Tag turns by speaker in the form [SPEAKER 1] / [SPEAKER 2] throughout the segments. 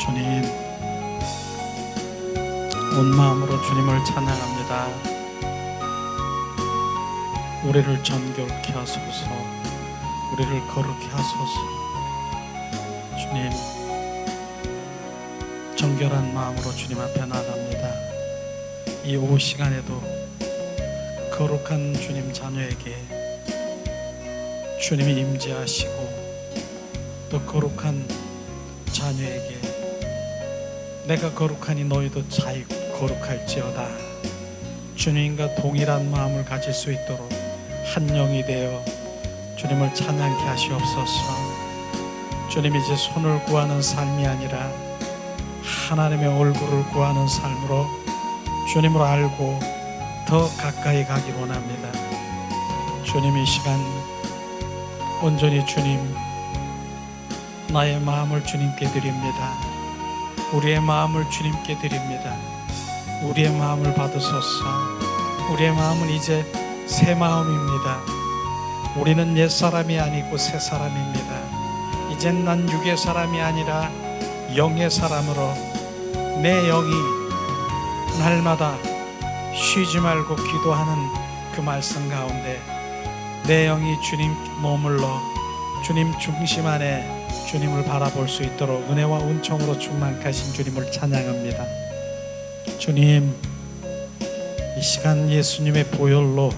[SPEAKER 1] 주님, 온 마음으로 주님을 찬양합니다. 우리를 정결케 하소서, 우리를 거룩케 하소서. 주님, 정결한 마음으로 주님 앞에 나갑니다. 이 오후 시간에도 거룩한 주님 자녀에게 주님이 임재하시고, 또 거룩한 자녀에게 내가 거룩하니 너희도 자유 거룩할지어다, 주님과 동일한 마음을 가질 수 있도록 한 영이 되어 주님을 찬양케 하시옵소서. 주님, 이제 손을 구하는 삶이 아니라 하나님의 얼굴을 구하는 삶으로 주님을 알고 더 가까이 가기 원합니다. 주님, 이 시간 온전히 주님, 나의 마음을 주님께 드립니다. 우리의 마음을 주님께 드립니다. 우리의 마음을 받으소서. 우리의 마음은 이제 새 마음입니다. 우리는 옛 사람이 아니고 새 사람입니다. 이젠 난 육의 사람이 아니라 영의 사람으로 내 영이 날마다 쉬지 말고 기도하는 그 말씀 가운데 내 영이 주님 머물러 주님 중심 안에 주님을 바라볼 수 있도록 은혜와 은총으로 충만하신 주님을 찬양합니다. 주님, 이 시간 예수님의 보혈로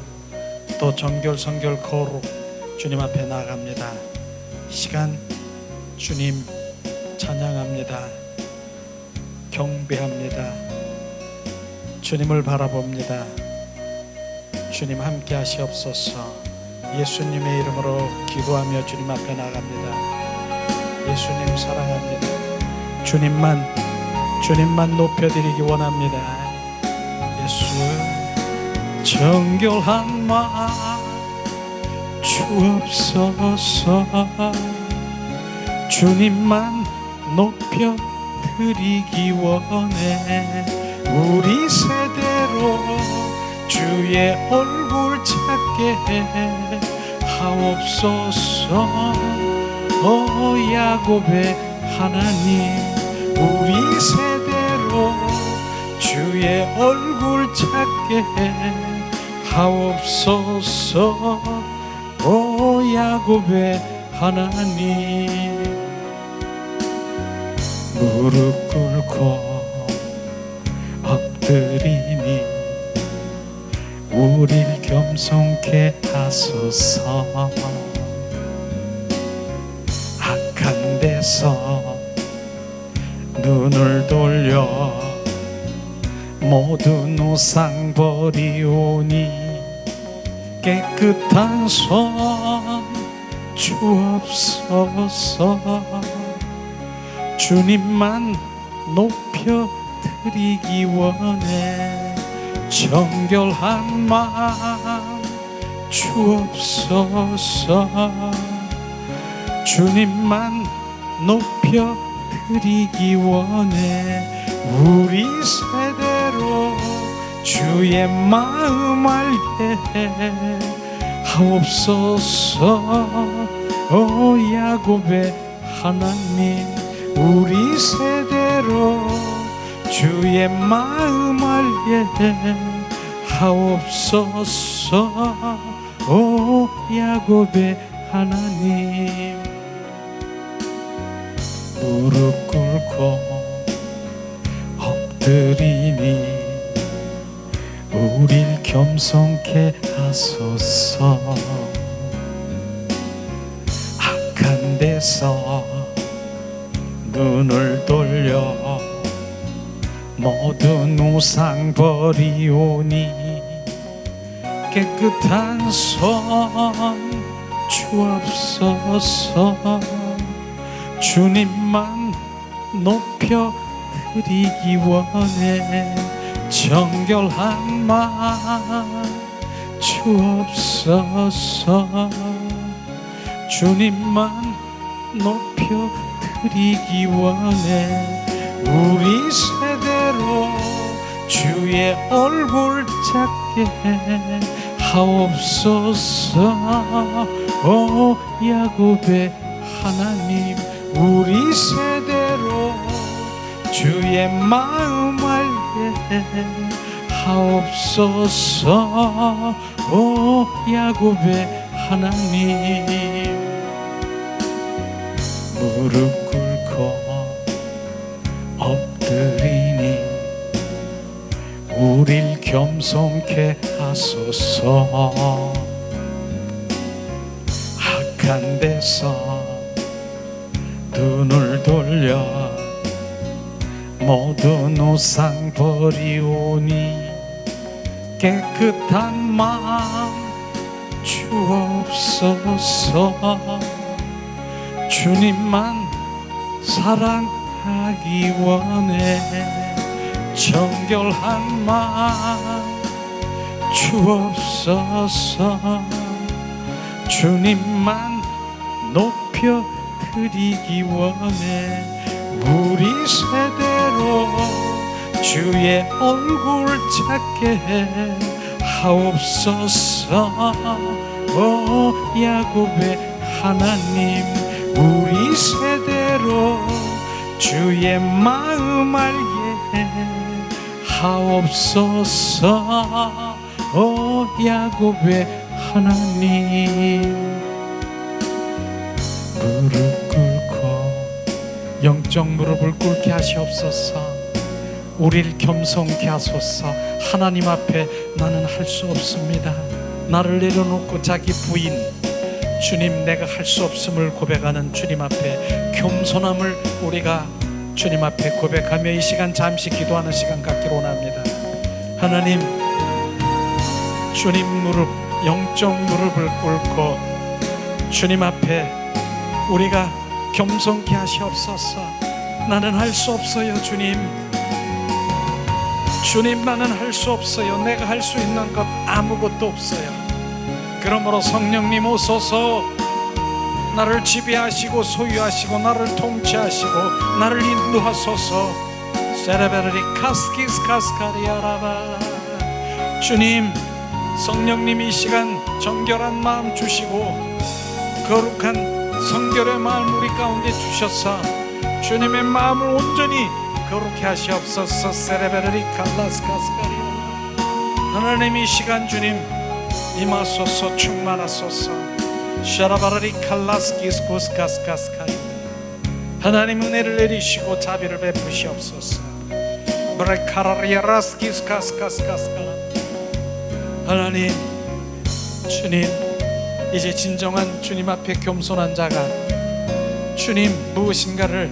[SPEAKER 1] 또 정결 성결 거룩 주님 앞에 나갑니다. 이 시간 주님 찬양합니다. 경배합니다. 주님을 바라봅니다. 주님 함께 하시옵소서. 예수님의 이름으로 기도하며 주님 앞에 나갑니다. 예수님 사랑합니다. 주님만 높여드리기 원합니다. 예수, 정결한 마음 주옵소서. 주님만 높여드리기 원해. 우리 세대로 주의 얼굴 찾게 하옵소서. 야곱의 하나님, 우리 세대로 주의 얼굴 찾게 하옵소서. 야곱의 하나님, 무릎 꿇고 엎드리니 우릴 겸손케 하소서. 악한 데서 눈을 돌려 모든 우상 버리오니 깨끗한 손 주옵소서. 주님만 높여드리기 원해. 정결한 마음 주옵소서. 주님만 높여드리기 원해. 우리 세대로 주의 마음 알게 하옵소서. 야곱의 하나님, 우리 세대로 주의 마음 알게 하옵소서. 야곱의 하나님, 무릎 꿇고 엎드리니 우릴 겸손케 하소서. 악한 데서 눈을 돌려 모든 우상 버리오니 깨끗한 손 주옵소서. 주님만 높여드리기 원해. 정결한 마음 주옵소서. 주님만 높여드리기 원해. 우리 세대로 주의 얼굴 찾게 하옵소서. 야곱의 하나님, 우리 세대로 주의 마음 알게 하옵소서. 오 야곱의 하나님, 무릎 꿇고 엎드리니 우릴 겸손케 하소서. 악한 데서 눈을 돌려 모든 우상 버리오니 깨끗한 마음 주옵소서. 주님만 사랑하기 원해 정결한 마음 주옵소서. 주님만 높여 드리기 원해 우리 세대로 주의 얼굴 찾게 하옵소서. 오 야곱의 하나님, 우리 세대로 주의 마음 알게 하옵소서. 오 야곱의 하나님, 무릎 꿇고 영적 무릎을 꿇게 하시옵소서. 우리를 겸손케 하소서. 하나님 앞에 나는 할 수 없습니다. 나를 내려놓고 자기 부인, 주님 내가 할 수 없음을 고백하는 주님 앞에 겸손함을 우리가 주님 앞에 고백하며 이 시간 잠시 기도하는 시간 갖기로 원합니다. 하나님, 주님 무릎, 영적 무릎을 꿇고 주님 앞에 우리가 겸손케 하시옵소서. 나는 할 수 없어요 주님. 주님 나는 할 수 없어요. 내가 할 수 있는 것 아무것도 없어요. 그러므로 성령님 오소서. 나를 지배하시고 소유하시고 나를 통치하시고 나를 인도하소서. 세레베르리 카스키스 카스카리아라바. 주님, 성령님 이 시간 정결한 마음 주시고 거룩한 성결의 마음 우리 가운데 주셔서 주님의 마음을 온전히 거룩히 하시옵소서. 세레베르리 칼라스카스카리아. 하나님 이 시간 주님 임하소서. 충만하소서. 샤라바르리 칼라스키스코스카스카스카리. 하나님 은혜를 내리시고 자비를 베푸시옵소서. 브레카라리아라스키스카스카스카스카. 하나님, 주님 이제 진정한 주님 앞에 겸손한 자가 주님 무엇인가를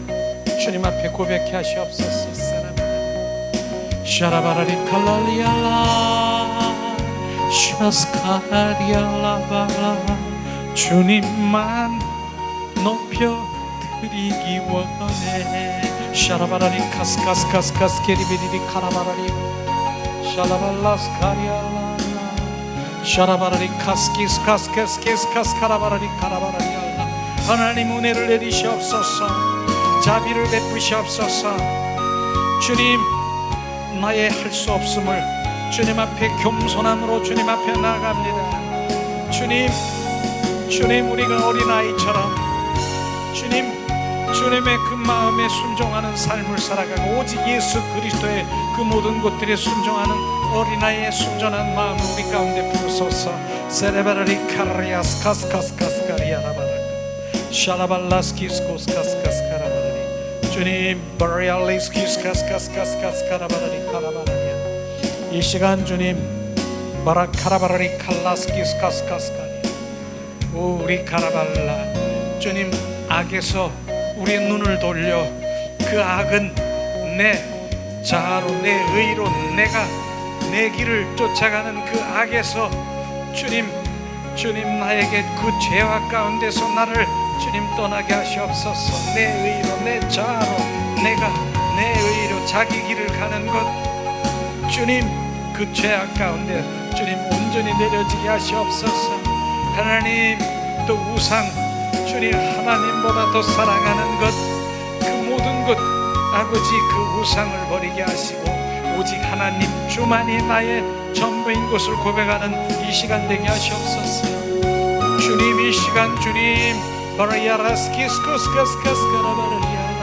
[SPEAKER 1] 주님 앞에 고백해 하시옵소서. 샤라바라리 칼라리알라 샤스카리알라바라. 주님만 높여 드리기 원해. 샤라바라리 카스카스카스카스케리비리리 카라바라리 샤라발라스카리알라 샤라바라리 카스키스카스케스케스카스카라바라리 카라바라리알라. 하나님 은혜를 내리시옵소서. 자비를 베푸시옵소서. 주님, 나의 할 수 없음을 주님 앞에 겸손함으로 주님 앞에 나아갑니다. 주님, 우리가 어린아이처럼 주님의 그 마음에 순종하는 삶을 살아가고 오직 예수 그리스도의 그 모든 것들에 순종하는 어린아이의 순전한 마음을 우리 가운데 부으소서. 세레바라리 카리아스 카스카스카스카리아라바라 샤라발라스키스코스카스카스카라바라리. 주님, 바리알리스키스카스카스카스카라바라리 카라바라리아. 이 시간 주님 바라카라바라리 칼라스키스카스카스카리. 오 우리 카라발라. 주님, 악에서 우리의 눈을 돌려 그 악은 내 자아로 내 의로 내가 내 길을 쫓아가는 그 악에서 주님 나에게 그 죄악 가운데서 나를 주님 떠나게 하시옵소서. 내 의로 내 자아로 내가 내 의로 자기 길을 가는 것 주님 그 죄악 가운데 주님 온전히 내려지게 하시옵소서. 하나님, 또 우상 주님 하나님보다 더 사랑하는 것 그 모든 것 아버지 그 우상을 버리게 하시고 오직 하나님 주만이 나의 전부인 것을 고백하는 이 시간 되게 하시옵소서. 주님 이 시간 주님 바라야라스키스코스카스카스카라바르리아라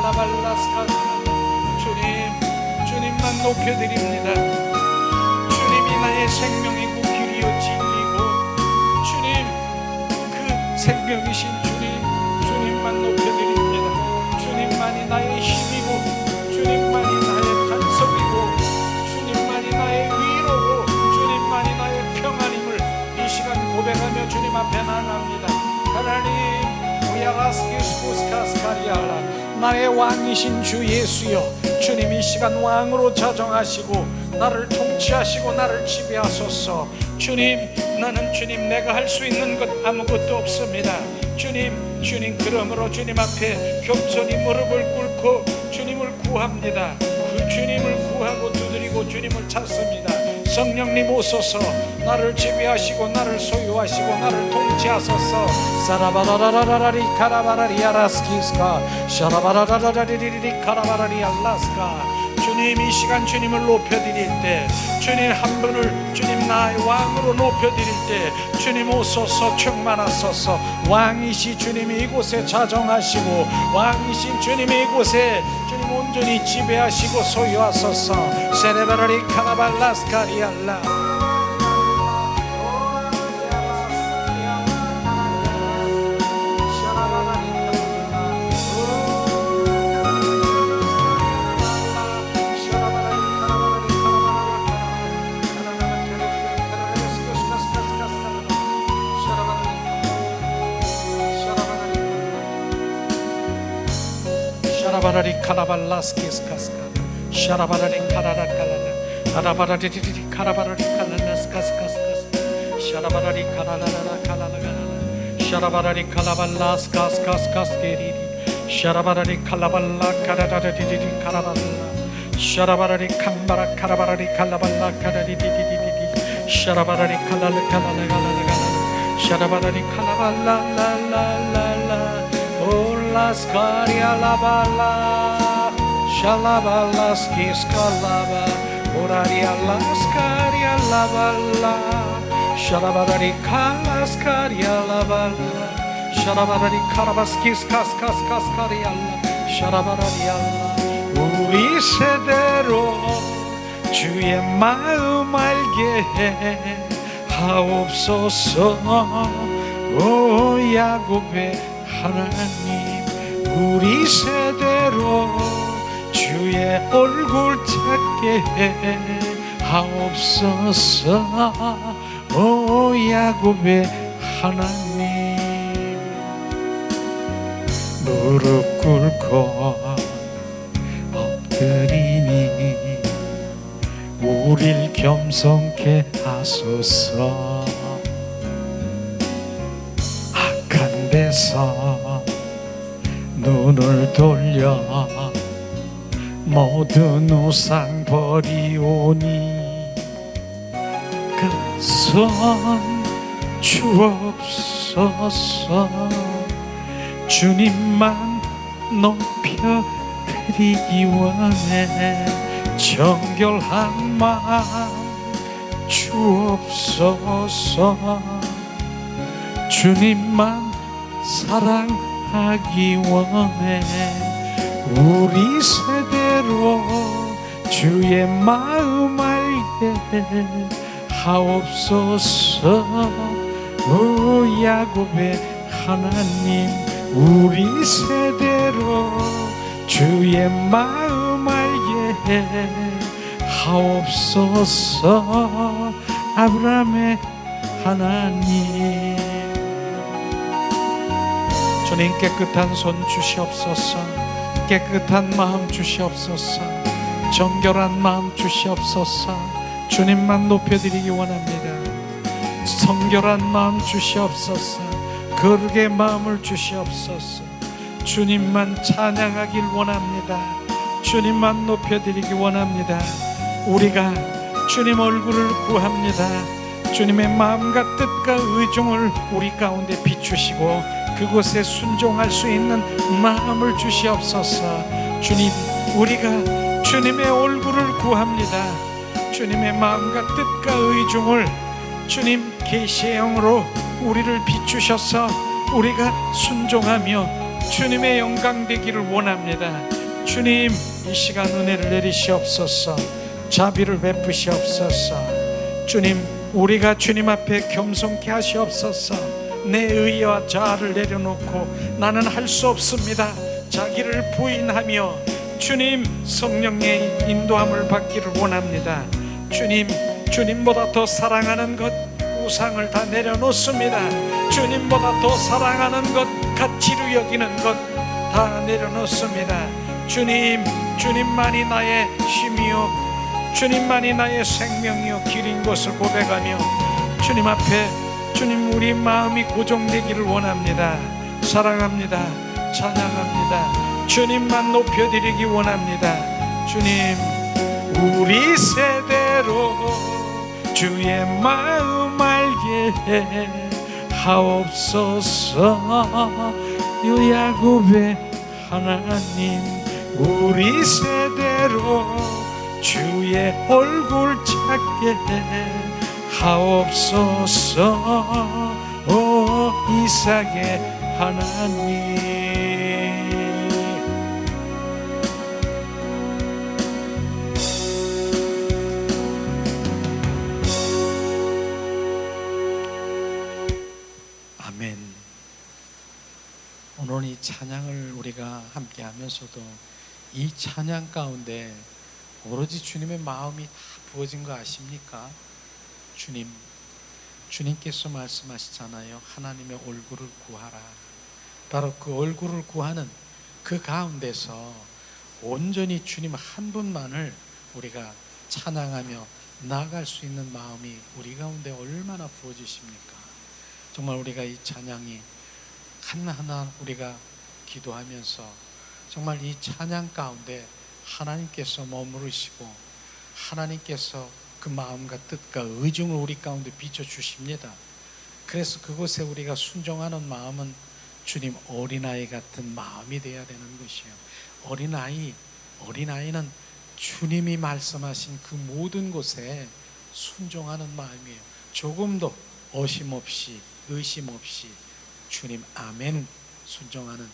[SPEAKER 1] 주님만 높여드립니다. 주님이 나의 생명이고 길이요 진리고 주님 그 생명이신 주님만 높여드립니다. 주님만이 나의 힘이고 주님만이 나의 반석이고 주님만이 나의 위로고 주님만이 나의 평안임을 이 시간 고백하며 주님 앞에 나갑니다. 하나님 나의 왕이신 주 예수여, 주님 이 시간 왕으로 자정하시고 나를 통치하시고 나를 지배하소서. 주님, 나는 주님 내가 할 수 있는 것 아무것도 없습니다. 주님 그러므로 주님 앞에 겸손히 무릎을 꿇고 주님을 구합니다. 그 주님을 구하고 두드리고 주님을 찾습니다. 성령님 오소서, 나를 지배하시고 나를 소유하시고 나를 통치하소서. 사라바라라라라리 카라바라리 아라스키스카 샤라바라라라리리리 카라바라리 알라스카. 주님 이 시간 주님을 높여드릴 때, 주님 한 분을 주님 나의 왕으로 높여드릴 때 주님 오소서 충만하소서. 왕이시 주님이 이곳에 자정하시고 왕이신 주님이 이곳에 주님 온전히 지배하시고 소유하소서. 세레바라리 카라발라스카리알라 샤라바라리 카라발라스키스카스카 샤라바라리 카라라칼라라 아라바라리리 카라바라리 칼라라스카스카스카스 샤라바라리 카라라라 칼라라가라라 샤라바라리 칼라발라스카스카스카스케리리 샤라바라리 칼라발라 카라라리리 카라발라 샤라바라리 캄바라 카라바라리 칼라발라 카라리디디디디 샤라바라리 칼라라 칼라라가라라 샤라바라리 칼라발라라라라라 올라스카리아 라발라 샬라발라스키 스칼라바 오라리아 라스카리아 라발라 샤라바라리 칼라스카리아 라발라 샤라바라리 카라바스키 스카스카스카스카리알라 샤라바라리알라. 우리 세대로 주의 마음 알게 하옵소서. 오 야곱의 하나님, 우리 세대로 주의 얼굴 찾게 하옵소서. 오 야곱의 하나님, 무릎 꿇고 엎드리니 우릴 겸손케 하소서. 악한 데서 눈을 돌려 모든 우상 버리오니 그손 주옵소서. 주님만 높여드리기 원해 정결한 마음 주옵소서. 주님만 사랑하기 원해 우리 세대로 주의 마음 알게 하옵소서. 오 야곱의 하나님, 우리 세대로 주의 마음 알게 하옵소서. 아브라함의 하나님. 주님 깨끗한 손 주시옵소서. 깨끗한 마음 주시옵소서. 정결한 마음 주시옵소서. 주님만 높여드리기 원합니다. 성결한 마음 주시옵소서. 거룩의 마음을 주시옵소서. 주님만 찬양하길 원합니다. 주님만 높여드리기 원합니다. 우리가 주님 얼굴을 구합니다. 주님의 마음과 뜻과 의중을 우리 가운데 비추시고 그곳에 순종할 수 있는 마음을 주시옵소서. 주님, 우리가 주님의 얼굴을 구합니다. 주님의 마음과 뜻과 의중을 주님 계시의 영으로 우리를 비추셔서 우리가 순종하며 주님의 영광 되기를 원합니다. 주님, 이 시간 은혜를 내리시옵소서. 자비를 베푸시옵소서. 주님, 우리가 주님 앞에 겸손케 하시옵소서. 내 의와 자아를 내려놓고 나는 할 수 없습니다. 자기를 부인하며 주님 성령의 인도함을 받기를 원합니다. 주님, 주님보다 더 사랑하는 것, 우상을 다 내려놓습니다. 주님보다 더 사랑하는 것, 가치로 여기는 것 다 내려놓습니다. 주님, 주님만이 나의 힘이요 주님만이 나의 생명이요 길인 것을 고백하며 주님 앞에 주님 우리 마음이 고정되기를 원합니다. 사랑합니다. 찬양합니다. 주님만 높여드리기 원합니다. 주님, 우리 세대로 주의 마음 알게 하옵소서. 야곱의 하나님, 우리 세대로 주의 얼굴 찾게 하옵소서. 오 이삭의 하나님. 아멘. 오늘 이 찬양을 우리가 함께 하면서도 이 찬양 가운데 오로지 주님의 마음이 다 부어진 거 아십니까? 주님께서 말씀하시잖아요. 하나님의 얼굴을 구하라. 바로 그 얼굴을 구하는 그 가운데서 온전히 주님 한 분만을 우리가 찬양하며 나아갈 수 있는 마음이 우리 가운데 얼마나 부어지십니까? 정말 우리가 이 찬양이 하나하나 우리가 기도하면서 정말 이 찬양 가운데 하나님께서 머무르시고 하나님께서 그 마음과 뜻과 의중을 우리 가운데 비춰주십니다. 그래서 그곳에 우리가 순종하는 마음은 주님 어린아이 같은 마음이 되어야 되는 것이에요. 어린아이는 주님이 말씀하신 그 모든 곳에 순종하는 마음이에요. 조금도 어심 없이 의심 없이 주님 아멘 순종하는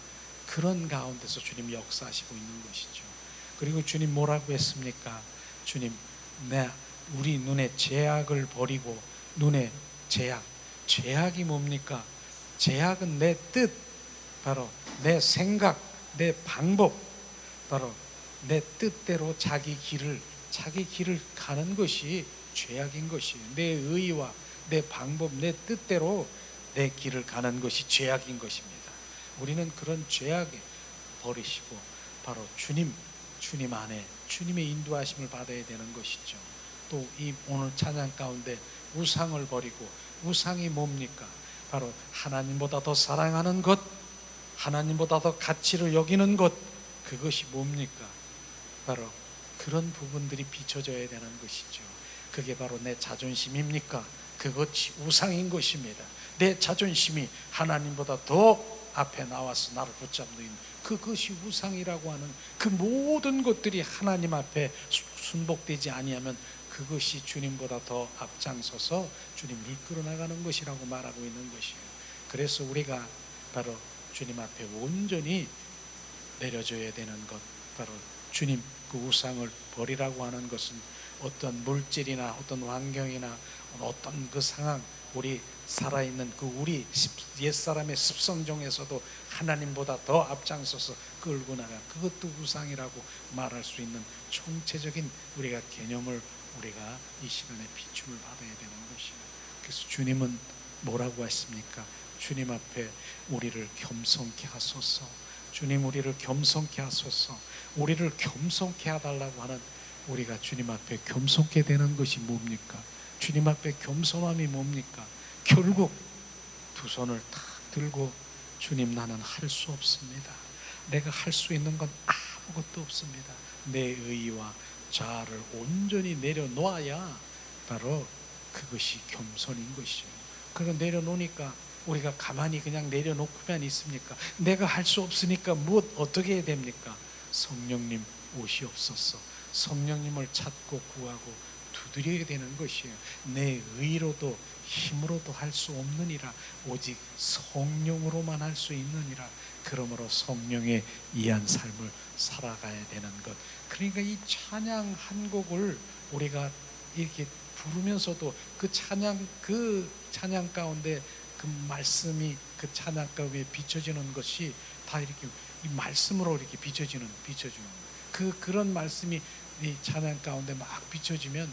[SPEAKER 1] 그런 가운데서 주님 역사하시고 있는 것이죠. 그리고 주님 뭐라고 했습니까? 주님, 우리 눈에 죄악을 버리고 눈에 죄악이 뭡니까? 죄악은 내 뜻, 바로 내 생각, 내 방법, 바로 내 뜻대로 자기 길을 가는 것이 죄악인 것이에요. 내 의와 내 방법, 내 뜻대로 내 길을 가는 것이 죄악인 것입니다. 우리는 그런 죄악에 버리시고 바로 주님 안에 주님의 인도하심을 받아야 되는 것이죠. 또 이 오늘 찬양 가운데 우상을 버리고, 우상이 뭡니까? 바로 하나님보다 더 사랑하는 것, 하나님보다 더 가치를 여기는 것, 그것이 뭡니까? 바로 그런 부분들이 비춰져야 되는 것이죠. 그게 바로 내 자존심입니까? 그것이 우상인 것입니다. 내 자존심이 하나님보다 더 앞에 나와서 나를 붙잡는 그것이 우상이라고 하는 그 모든 것들이 하나님 앞에 순복되지 아니하면 그것이 주님보다 더 앞장서서 주님을 이끌어 나가는 것이라고 말하고 있는 것이에요. 그래서 우리가 바로 주님 앞에 온전히 내려줘야 되는 것, 바로 주님 그 우상을 버리라고 하는 것은 어떤 물질이나 어떤 환경이나 어떤 그 상황, 우리 살아있는 그 우리 옛사람의 습성 중에서도 하나님보다 더 앞장서서 끌고 나가, 그것도 우상이라고 말할 수 있는 총체적인 우리가 개념을 우리가 이 시간에 비춤을 받아야 되는 것이에요. 그래서 주님은 뭐라고 하십니까? 주님 앞에 우리를 겸손케 하소서. 주님 우리를 겸손케 하소서. 우리를 겸손케 해달라고 하는, 우리가 주님 앞에 겸손케 되는 것이 뭡니까? 주님 앞에 겸손함이 뭡니까? 결국 두 손을 탁 들고, 주님 나는 할 수 없습니다. 내가 할 수 있는 건 아무것도 없습니다. 내 의와 자아를 온전히 내려놓아야 바로 그것이 겸손인 것이죠. 그거 내려놓으니까 우리가 가만히 그냥 내려놓고만 있습니까? 내가 할 수 없으니까 어떻게 해야 됩니까? 성령님 오시옵소서. 성령님을 찾고 구하고 두드려야 되는 것이에요. 내 의로도 힘으로도 할 수 없느니라. 오직 성령으로만 할 수 있느니라. 그러므로 성령의 이한 삶을 살아가야 되는 것. 그러니까 이 찬양 한 곡을 우리가 이렇게 부르면서도 그 찬양 가운데 그 말씀이 그 찬양 가운데 비춰지는 것이 다 이렇게 이 말씀으로 이렇게 비춰지는 그런 말씀이 이 찬양 가운데 막 비춰지면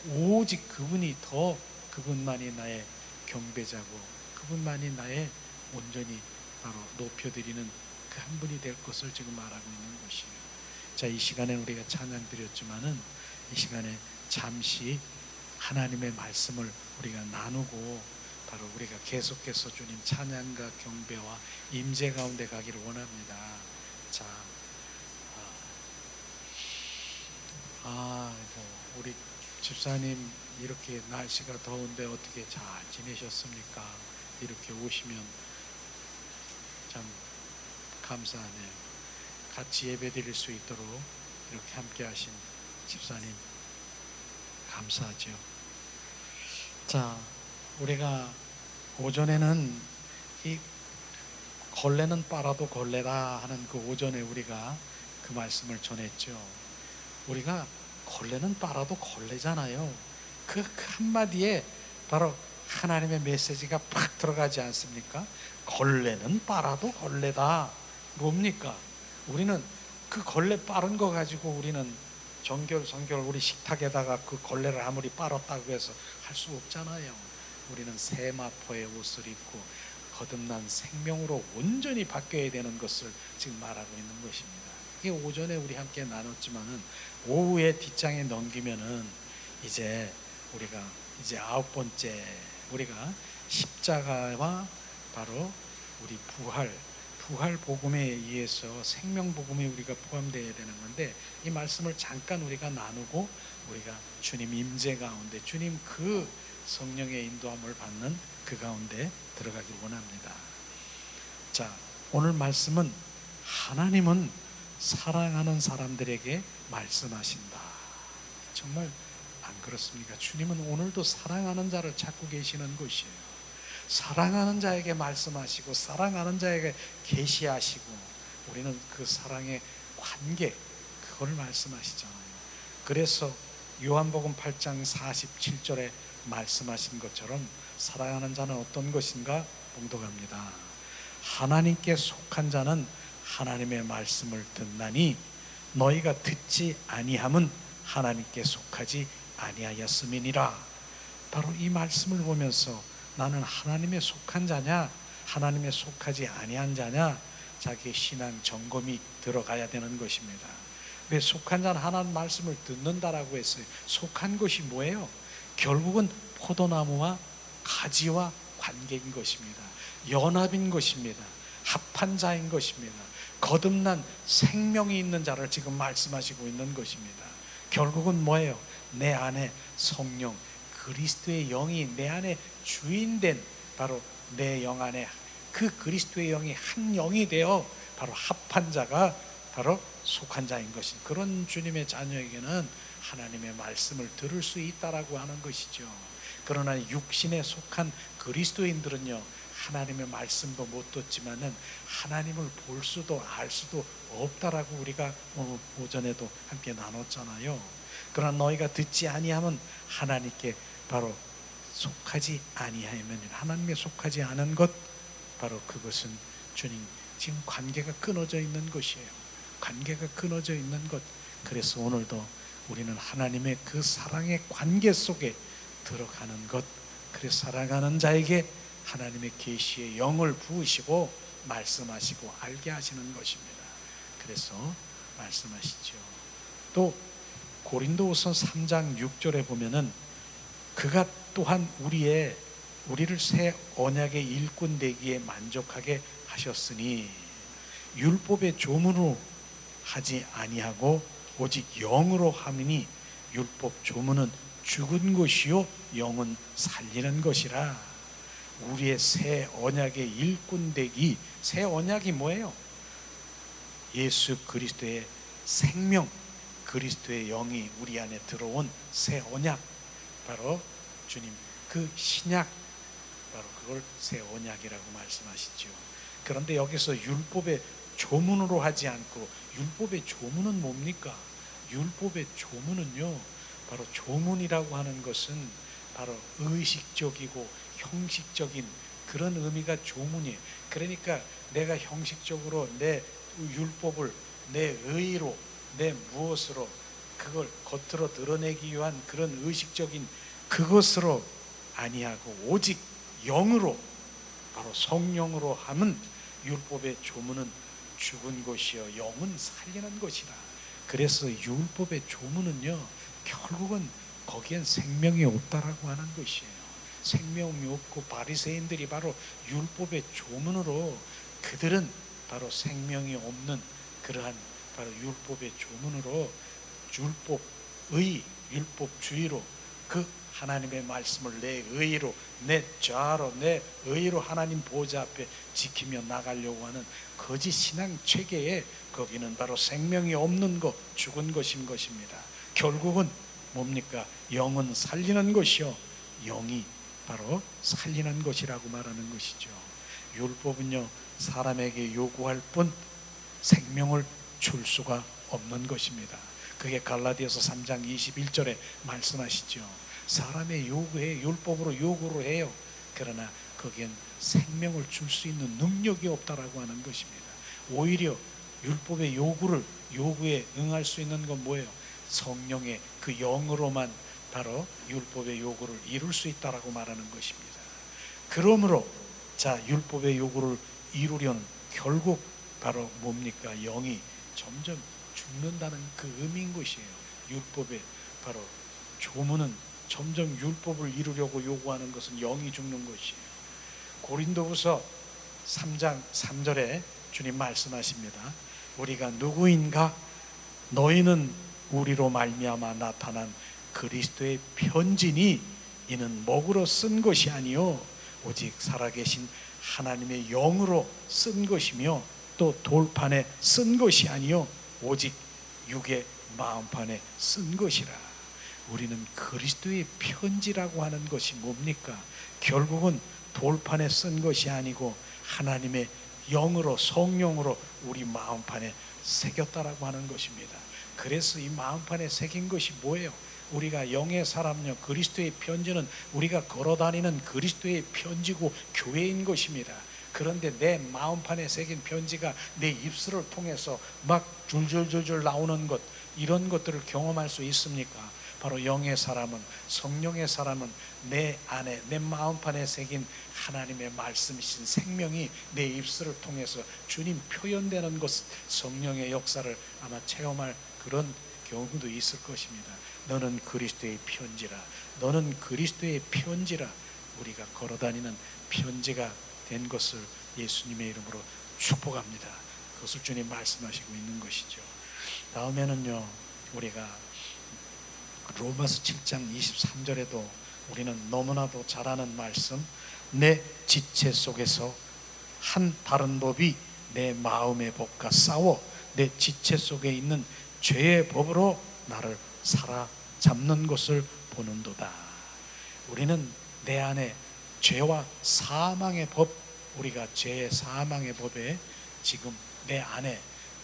[SPEAKER 1] 오직 그분만이 나의 경배자고, 그분만이 나의 온전히 바로 높여드리는 그 한 분이 될 것을 지금 말하고 있는 것이에요. 자, 이 시간에 우리가 찬양 드렸지만은 이 시간에 잠시 하나님의 말씀을 우리가 나누고, 바로 우리가 계속해서 주님 찬양과 경배와 임재 가운데 가기를 원합니다. 자, 우리 집사님 이렇게 날씨가 더운데 어떻게 잘 지내셨습니까? 이렇게 오시면 참 감사하네요. 같이 예배 드릴 수 있도록 이렇게 함께 하신 집사님 감사하죠. 자, 우리가 오전에는 이 걸레는 빨아도 걸레다 하는 그 오전에 우리가 그 말씀을 전했죠. 우리가 걸레는 빨아도 걸레잖아요. 그 한마디에 바로 하나님의 메시지가 팍 들어가지 않습니까? 걸레는 빨아도 걸레다. 뭡니까? 우리는 그 걸레 빠른 거 가지고 우리는 정결 우리 식탁에다가 그 걸레를 아무리 빨았다고 해서 할 수 없잖아요. 우리는 세마포의 옷을 입고 거듭난 생명으로 온전히 바뀌어야 되는 것을 지금 말하고 있는 것입니다. 이게 오전에 우리 함께 나눴지만은 오후에 뒷장에 넘기면은 이제 우리가 이제 9번째 우리가 십자가와 바로 우리 부활 복음에 의해서 생명 복음에 우리가 포함되어야 되는 건데, 이 말씀을 잠깐 우리가 나누고 우리가 주님 임재 가운데, 주님 그 성령의 인도함을 받는 그 가운데 들어가길 원합니다. 자, 오늘 말씀은 하나님은 사랑하는 사람들에게 말씀하신다. 정말 안 그렇습니까? 주님은 오늘도 사랑하는 자를 찾고 계시는 것이에요. 사랑하는 자에게 말씀하시고 사랑하는 자에게 계시하시고, 우리는 그 사랑의 관계, 그걸 말씀하시잖아요. 그래서 요한복음 8장 47절에 말씀하신 것처럼 사랑하는 자는 어떤 것인가 봉독합니다. 하나님께 속한 자는 하나님의 말씀을 듣나니 너희가 듣지 아니함은 하나님께 속하지 아니하였음이니라. 바로 이 말씀을 보면서 나는 하나님에 속한 자냐, 하나님에 속하지 아니한 자냐, 자기의 신앙 점검이 들어가야 되는 것입니다. 왜 속한 자는 하나님 말씀을 듣는다라고 했어요? 속한 것이 뭐예요? 결국은 포도나무와 가지와 관계인 것입니다. 연합인 것입니다. 합한 자인 것입니다. 거듭난 생명이 있는 자를 지금 말씀하시고 있는 것입니다. 결국은 뭐예요? 내 안에 성령 그리스도의 영이 내 안에 주인된, 바로 내 영 안에 그 그리스도의 영이 한 영이 되어 바로 합한 자가 바로 속한 자인 것인, 그런 주님의 자녀에게는 하나님의 말씀을 들을 수 있다라고 하는 것이죠. 그러나 육신에 속한 그리스도인들은요, 하나님의 말씀도 못 듣지만은 하나님을 볼 수도 알 수도 없다라고 우리가 오늘 오전에도 함께 나눴잖아요. 그러나 너희가 듣지 아니하면 하나님께 바로 속하지 아니하면, 하나님께 속하지 않은 것, 바로 그것은 주님 지금 관계가 끊어져 있는 것이에요. 관계가 끊어져 있는 것. 그래서 오늘도 우리는 하나님의 그 사랑의 관계 속에 들어가는 것, 그래서 사랑하는 자에게 하나님의 계시의 영을 부으시고 말씀하시고 알게 하시는 것입니다. 그래서 말씀하시죠. 또 고린도후서 3장 6절에 보면은 그가 또한 우리를 새 언약의 일꾼 되기에 만족하게 하셨으니 율법의 조문으로 하지 아니하고 오직 영으로 함이니 율법 조문은 죽은 것이요 영은 살리는 것이라. 우리의 새 언약의 일꾼 되기, 새 언약이 뭐예요? 예수 그리스도의 생명, 그리스도의 영이 우리 안에 들어온 새 언약, 바로 주님 그 신약, 바로 그걸 새 언약이라고 말씀하시죠. 그런데 여기서 율법의 조문으로 하지 않고, 율법의 조문은 뭡니까? 율법의 조문은요, 바로 조문이라고 하는 것은 바로 의식적이고 형식적인 그런 의미가 조문이에요. 그러니까 내가 형식적으로 내 율법을 내 의로, 내 무엇으로 그걸 겉으로 드러내기 위한 그런 의식적인 그것으로 아니하고 오직 영으로, 바로 성령으로 함은 율법의 조문은 죽은 것이요 영은 살리는 것이라. 그래서 율법의 조문은요, 결국은 거기엔 생명이 없다라고 하는 것이에요. 생명이 없고 바리새인들이 바로 율법의 조문으로, 그들은 바로 생명이 없는 그러한 바로 율법의 조문으로 율법주의로 그 하나님의 말씀을 내 의로, 내 자아로, 내 의로 하나님 보좌 앞에 지키며 나가려고 하는 거짓 신앙 체계에 거기는 바로 생명이 없는 것, 죽은 것인 것입니다. 결국은 뭡니까? 영은 살리는 것이요 영이 바로 살리는 것이라고 말하는 것이죠. 율법은요, 사람에게 요구할 뿐 생명을 줄 수가 없는 것입니다. 그게 갈라디아서 3장 21절에 말씀하시죠. 사람의 요구에 율법으로 요구를 해요. 그러나 거기엔 생명을 줄 수 있는 능력이 없다라고 하는 것입니다. 오히려 율법의 요구에 응할 수 있는 건 뭐예요? 성령의 그 영으로만 바로 율법의 요구를 이룰 수 있다라고 말하는 것입니다. 그러므로 율법의 요구를 이루려는 결국 바로 뭡니까? 영이 점점 죽는다는 그 의미인 것이에요. 율법의 바로 조문은 점점 율법을 이루려고 요구하는 것은 영이 죽는 것이에요. 고린도후서 3장 3절에 주님 말씀하십니다. 우리가 누구인가? 너희는 우리로 말미암아 나타난 그리스도의 편지니 이는 먹으로 쓴 것이 아니요 오직 살아계신 하나님의 영으로 쓴 것이며 또 돌판에 쓴 것이 아니요 오직 육의 마음판에 쓴 것이라. 우리는 그리스도의 편지라고 하는 것이 뭡니까? 결국은 돌판에 쓴 것이 아니고 하나님의 영으로, 성령으로 우리 마음판에 새겼다라고 하는 것입니다. 그래서 이 마음판에 새긴 것이 뭐예요? 우리가 영의 사람요, 그리스도의 편지는 우리가 걸어다니는 그리스도의 편지고 교회인 것입니다. 그런데 내 마음판에 새긴 편지가 내 입술을 통해서 막 줄줄줄줄 나오는 것, 이런 것들을 경험할 수 있습니까? 바로 영의 사람은, 성령의 사람은 내 안에, 내 마음판에 새긴 하나님의 말씀이신 생명이 내 입술을 통해서 주님 표현되는 것, 성령의 역사를 아마 체험할 그런 경우도 있을 것입니다. 너는 그리스도의 편지라, 너는 그리스도의 편지라. 우리가 걸어다니는 편지가 된 것을 예수님의 이름으로 축복합니다. 그것을 주님 말씀하시고 있는 것이죠. 다음에는요, 우리가 로마서 7장 23절에도 우리는 너무나도 잘 아는 말씀, 내 지체 속에서 한 다른 법이 내 마음의 법과 싸워 내 지체 속에 있는 죄의 법으로 나를 사로잡는 것을 보는도다. 우리는 내 안에 죄와 사망의 법, 우리가 죄의 사망의 법에 지금 내 안에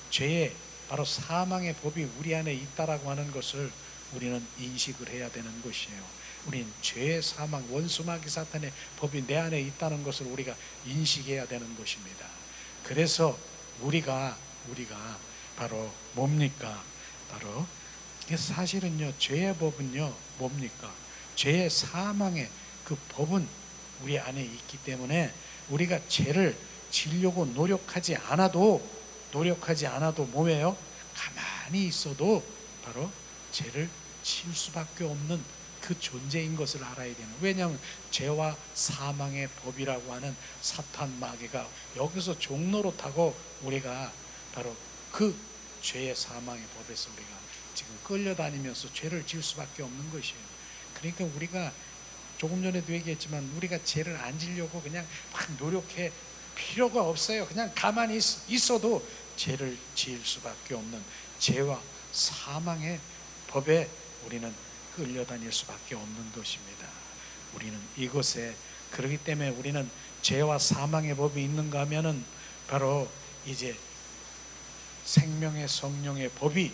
[SPEAKER 1] 죄의 바로 사망의 법이 우리 안에 있다라고 하는 것을 우리는 인식을 해야 되는 것이에요. 우리는 죄의 사망, 원수마귀 사탄의 법이 내 안에 있다는 것을 우리가 인식해야 되는 것입니다. 그래서 우리가 바로 뭡니까? 바로 사실은요, 죄의 법은요 뭡니까? 죄의 사망의 그 법은 우리 안에 있기 때문에 우리가 죄를 지려고 노력하지 않아도 뭐예요? 가만히 있어도 바로 죄를 지을 수밖에 없는 그 존재인 것을 알아야 되는. 왜냐하면 죄와 사망의 법이라고 하는 사탄 마귀가 여기서 종노릇하고 우리가 바로 그 죄의 사망의 법에서 우리가 지금 끌려다니면서 죄를 지을 수밖에 없는 것이에요. 그러니까 우리가 조금 전에도 얘기했지만 우리가 죄를 안 지려고 그냥 막 노력해 필요가 없어요. 그냥 가만히 있어도 죄를 지을 수밖에 없는 죄와 사망의 법에 우리는 끌려다닐 수밖에 없는 것입니다. 우리는 이것에, 그렇기 때문에 우리는 죄와 사망의 법이 있는가 하면은 바로 이제 생명의 성령의 법이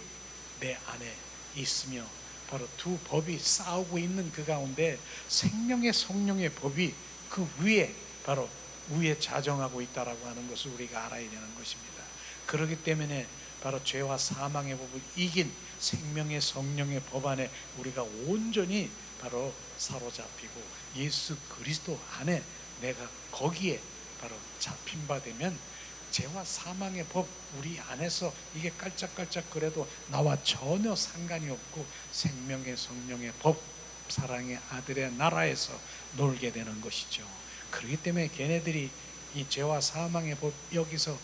[SPEAKER 1] 내 안에 있으며 바로 두 법이 싸우고 있는 그 가운데 생명의 성령의 법이 그 위에 바로 위에 자정하고 있다라고 하는 것을 우리가 알아야 되는 것입니다. 그렇기 때문에 바로 죄와 사망의 법을 이긴 생명의 성령의 법 안에 우리가 온전히 바로 사로잡히고 예수 그리스도 안에 내가 거기에 바로 잡힌 바 되면 죄와 사망의 법 우리 안에서 이게 깔짝깔짝 그래도 나와 전혀 상관이 없고 생명의 성령의 법, 사랑의 아들의 나라에서 놀게 되는 것이죠. 그렇기 때문에 걔네들이 이 죄와 사망의 법 여기서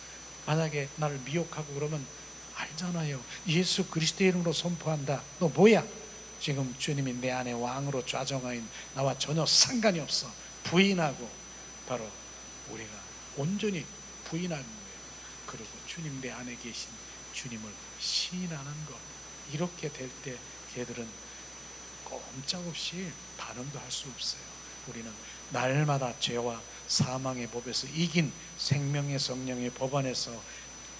[SPEAKER 1] 만약에 나를 미혹하고 그러면 알잖아요. 예수 그리스도의 이름으로 선포한다. 너 뭐야? 지금 주님이 내 안에 왕으로 좌정하인 나와 전혀 상관이 없어. 부인하고 바로 우리가 온전히 부인하는 거예요. 그리고 주님 내 안에 계신 주님을 시인하는 것. 이렇게 될 때 걔들은 꼼짝없이 반응도 할 수 없어요. 우리는 날마다 죄와 사망의 법에서 이긴 생명의 성령의 법 안에서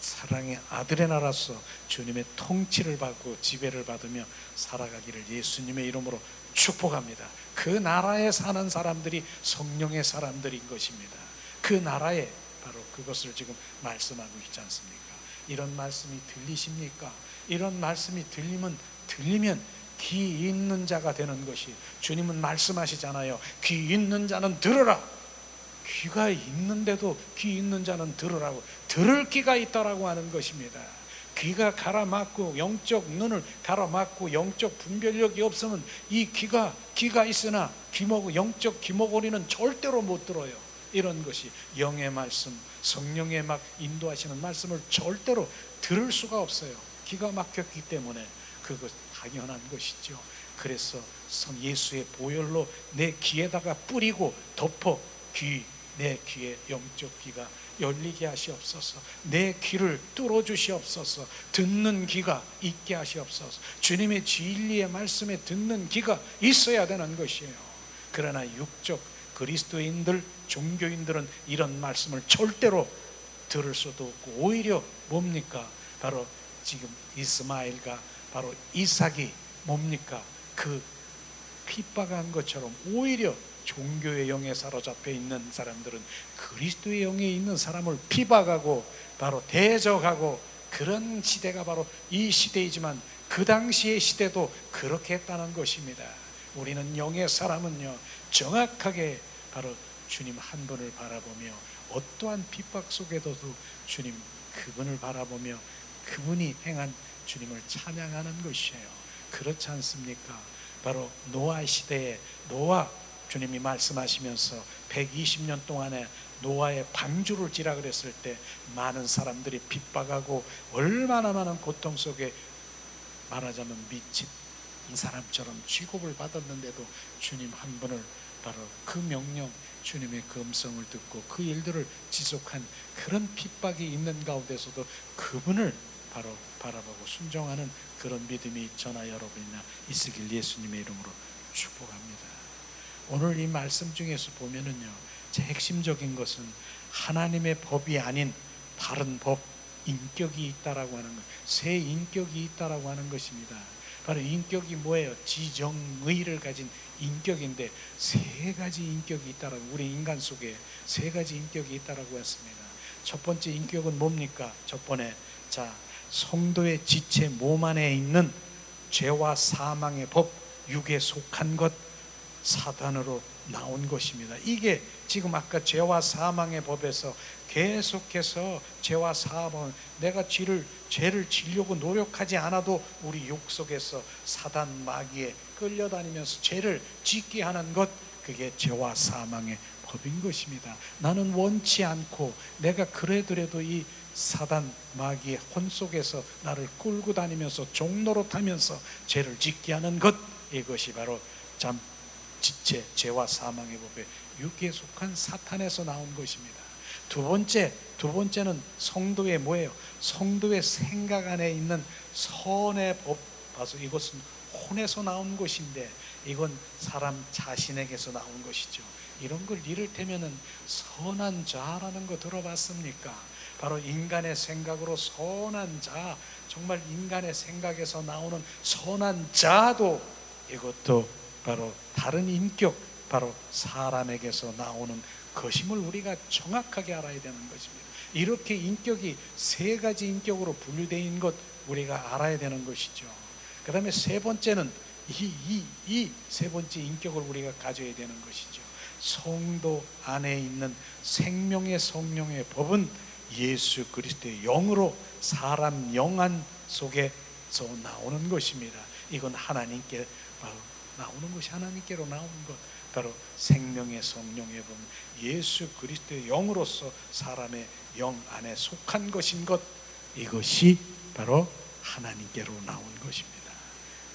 [SPEAKER 1] 사랑의 아들의 나라서 주님의 통치를 받고 지배를 받으며 살아가기를 예수님의 이름으로 축복합니다. 그 나라에 사는 사람들이 성령의 사람들인 것입니다. 그 나라에 바로 그것을 지금 말씀하고 있지 않습니까? 이런 말씀이 들리십니까? 이런 말씀이 들리면 귀 있는 자가 되는 것이, 주님은 말씀하시잖아요. 귀 있는 자는 들으라. 귀가 있는데도 귀 있는 자는 들으라고, 들을 귀가 있다라고 하는 것입니다. 귀가 가라막고 영적 눈을 가라막고 영적 분별력이 없으면 이 귀가 있으나 영적 귀머거리는 절대로 못 들어요. 이런 것이 영의 말씀, 성령의 막 인도하시는 말씀을 절대로 들을 수가 없어요. 귀가 막혔기 때문에. 그것 당연한 것이죠. 그래서 예수의 보혈로 내 귀에다가 뿌리고 덮어 내 귀에 영적 귀가 열리게 하시옵소서. 내 귀를 뚫어주시옵소서. 듣는 귀가 있게 하시옵소서. 주님의 진리의 말씀에 듣는 귀가 있어야 되는 것이에요. 그러나 육적 그리스도인들, 종교인들은 이런 말씀을 절대로 들을 수도 없고, 오히려 뭡니까? 바로 지금 이스마엘과 바로 이삭이 뭡니까? 그 핍박한 것처럼 오히려 종교의 영에 사로잡혀 있는 사람들은 그리스도의 영에 있는 사람을 핍박하고 바로 대적하고, 그런 시대가 바로 이 시대이지만 그 당시의 시대도 그렇게 했다는 것입니다. 우리는 영의 사람은요, 정확하게 바로 주님 한 분을 바라보며 어떠한 핍박 속에서도 주님 그분을 바라보며 그분이 행한 주님을 찬양하는 것이에요. 그렇지 않습니까? 바로 노아 시대에 주님이 말씀하시면서 120년 동안에 노아의 방주를 지라 그랬을 때 많은 사람들이 핍박하고 얼마나 많은 고통 속에 말하자면 미친 사람처럼 취급을 받았는데도 주님 한 분을 바로 그 명령, 주님의 그 음성을 듣고 그 일들을 지속한 그런 핍박이 있는 가운데서도 그분을 바로 바라보고 순종하는 그런 믿음이 저나 여러분이나 있으길 예수님의 이름으로 축복합니다. 오늘 이 말씀 중에서 보면은요, 제 핵심적인 것은 하나님의 법이 아닌 다른 법, 인격이 있다라고 하는 것, 새 인격이 있다라고 하는 것입니다. 바로 인격이 뭐예요? 지정의를 가진 인격인데 세 가지 인격이 있다라고, 우리 인간 속에 세 가지 인격이 있다라고 했습니다. 첫 번째 인격은 뭡니까? 첫 번째, 성도의 지체 몸 안에 있는 죄와 사망의 법, 육에 속한 것, 사단으로 나온 것입니다. 이게 지금 아까 죄와 사망의 법에서 계속해서 죄와 사망, 내가 죄를 지려고 노력하지 않아도 우리 육 속에서 사단 마귀에 끌려다니면서 죄를 짓게 하는 것, 그게 죄와 사망의 법인 것입니다. 나는 원치 않고 내가 그래도 이 사단 마귀의 혼 속에서 나를 끌고 다니면서 종노릇하면서 죄를 짓게 하는 것, 이것이 바로 참 지체, 죄와 사망의 법에 육에 속한 사탄에서 나온 것입니다. 두 번째는 성도의 뭐예요? 성도의 생각 안에 있는 선의 법, 봐서 이것은 혼에서 나온 것인데 이건 사람 자신에게서 나온 것이죠. 이런 걸 이를테면은 선한 자라는 거 들어봤습니까? 바로 인간의 생각으로 선한 자, 정말 인간의 생각에서 나오는 선한 자도, 이것도 바로 다른 인격, 바로 사람에게서 나오는 것임을 우리가 정확하게 알아야 되는 것입니다. 이렇게 인격이 세 가지 인격으로 분류되어 있는 것 우리가 알아야 되는 것이죠. 그 다음에 세 번째는 이 세 번째 인격을 우리가 가져야 되는 것이죠. 성도 안에 있는 생명의 성령의 법은 예수 그리스도의 영으로 사람 영안 속에서 나오는 것입니다. 이건 하나님께 나오는 것이, 하나님께로 나오는 것, 바로 생명의 성령의 법, 예수 그리스도의 영으로서 사람의 영 안에 속한 것인 것, 이것이 바로 하나님께로 나온 것입니다.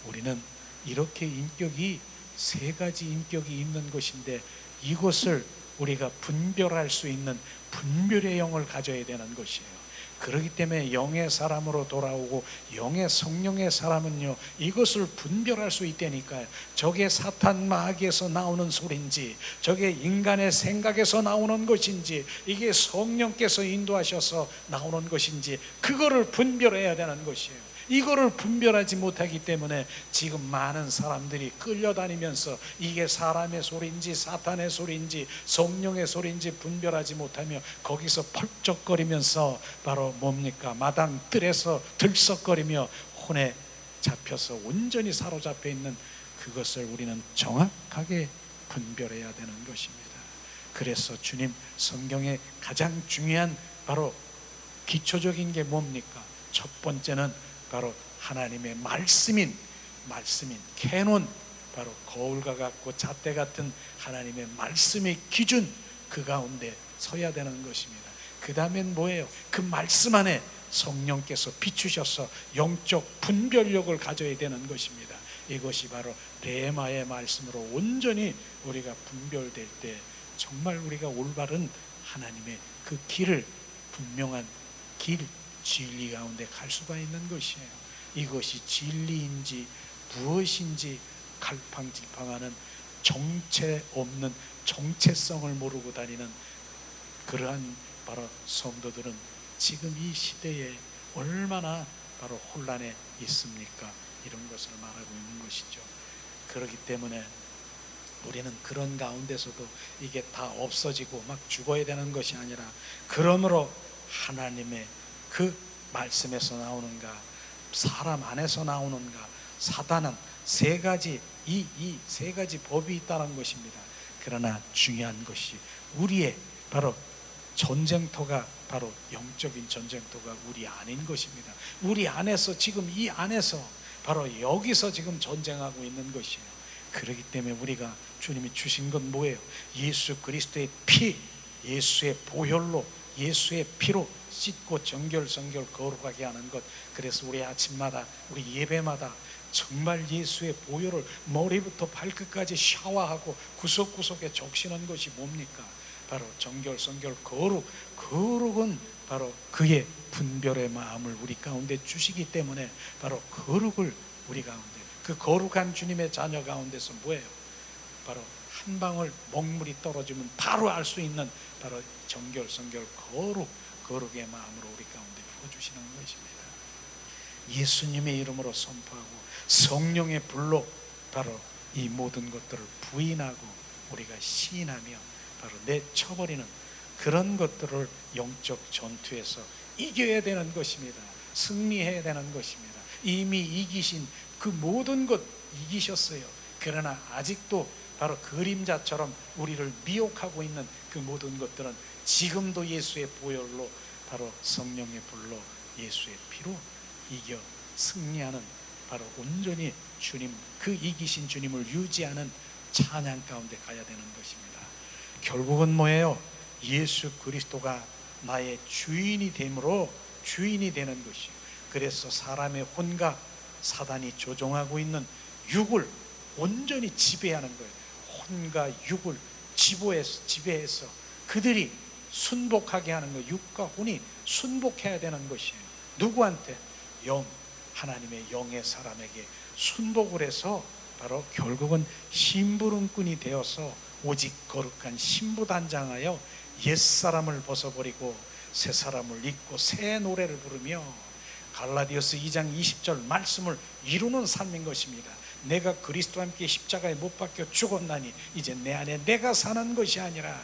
[SPEAKER 1] 우리는 이렇게 인격이 세 가지 인격이 있는 것인데 이것을 우리가 분별할 수 있는 분별의 영을 가져야 되는 것이에요. 그렇기 때문에 영의 사람으로 돌아오고 영의 성령의 사람은요, 이것을 분별할 수 있다니까요. 저게 사탄 마귀에서 나오는 소리인지, 저게 인간의 생각에서 나오는 것인지, 이게 성령께서 인도하셔서 나오는 것인지, 그거를 분별해야 되는 것이에요. 이거를 분별하지 못하기 때문에 지금 많은 사람들이 끌려다니면서 이게 사람의 소리인지 사탄의 소리인지 성령의 소리인지 분별하지 못하며 거기서 펄쩍거리면서 바로 뭡니까? 마당 뜰에서 들썩거리며 혼에 잡혀서 온전히 사로잡혀 있는 그것을 우리는 정확하게 분별해야 되는 것입니다. 그래서 주님 성경의 가장 중요한 바로 기초적인 게 뭡니까? 첫 번째는 바로 하나님의 말씀인 캐논, 바로 거울과 같고 잣대 같은 하나님의 말씀의 기준, 그 가운데 서야 되는 것입니다. 그 다음엔 뭐예요? 그 말씀 안에 성령께서 비추셔서 영적 분별력을 가져야 되는 것입니다. 이것이 바로 레마의 말씀으로 온전히 우리가 분별될 때 정말 우리가 올바른 하나님의 그 길을, 분명한 길, 진리 가운데 갈 수가 있는 것이에요. 이것이 진리인지 무엇인지 갈팡질팡하는 정체 없는 정체성을 모르고 다니는 그러한 바로 성도들은 지금 이 시대에 얼마나 바로 혼란에 있습니까? 이런 것을 말하고 있는 것이죠. 그렇기 때문에 우리는 그런 가운데서도 이게 다 없어지고 막 죽어야 되는 것이 아니라, 그러므로 하나님의 그 말씀에서 나오는가, 사람 안에서 나오는가, 사단은 세 가지, 이 세 가지 법이 있다는 것입니다. 그러나 중요한 것이 우리의 바로 전쟁터가 바로 영적인 전쟁터가 우리 안인 것입니다. 우리 안에서 지금 이 안에서 바로 여기서 지금 전쟁하고 있는 것이에요. 그렇기 때문에 우리가 주님이 주신 건 뭐예요? 예수 그리스도의 피, 예수의 보혈로, 예수의 피로 씻고 정결 거룩하게 하는 것. 그래서 우리 아침마다, 우리 예배마다 정말 예수의 보혈을 머리부터 발끝까지 샤워하고 구석구석에 적시는 것이 뭡니까? 바로 정결 거룩은 바로 그의 분별의 마음을 우리 가운데 주시기 때문에 바로 거룩을 우리 가운데, 그 거룩한 주님의 자녀 가운데서 뭐예요? 바로 한 방울 먹물이 떨어지면 바로 알 수 있는 바로 정결 거룩의 마음으로 우리 가운데 부어주시는 것입니다. 예수님의 이름으로 선포하고 성령의 불로 바로 이 모든 것들을 부인하고 우리가 시인하며 바로 내쳐버리는 그런 것들을 영적 전투에서 이겨야 되는 것입니다. 승리해야 되는 것입니다. 이미 이기신 그 모든 것 이기셨어요. 그러나 아직도 바로 그림자처럼 우리를 미혹하고 있는 그 모든 것들은 지금도 예수의 보혈로, 바로 성령의 불로, 예수의 피로 이겨 승리하는, 바로 온전히 주님, 그 이기신 주님을 유지하는 찬양 가운데 가야 되는 것입니다. 결국은 뭐예요? 예수 그리스도가 나의 주인이 됨으로 주인이 되는 것이요, 그래서 사람의 혼과 사단이 조종하고 있는 육을 온전히 지배하는 거예요. 혼과 육을 지배해서 그들이 순복하게 하는 거예요. 육과 혼이 순복해야 되는 것이에요. 누구한테? 하나님의 영의 사람에게 순복을 해서 바로 결국은 심부름꾼이 되어서 오직 거룩한 신부단장하여 옛사람을 벗어버리고 새 사람을 입고 새 노래를 부르며 갈라디아서 2장 20절 말씀을 이루는 삶인 것입니다. 내가 그리스도와 함께 십자가에 못 박혀 죽었나니 이제 내 안에 내가 사는 것이 아니라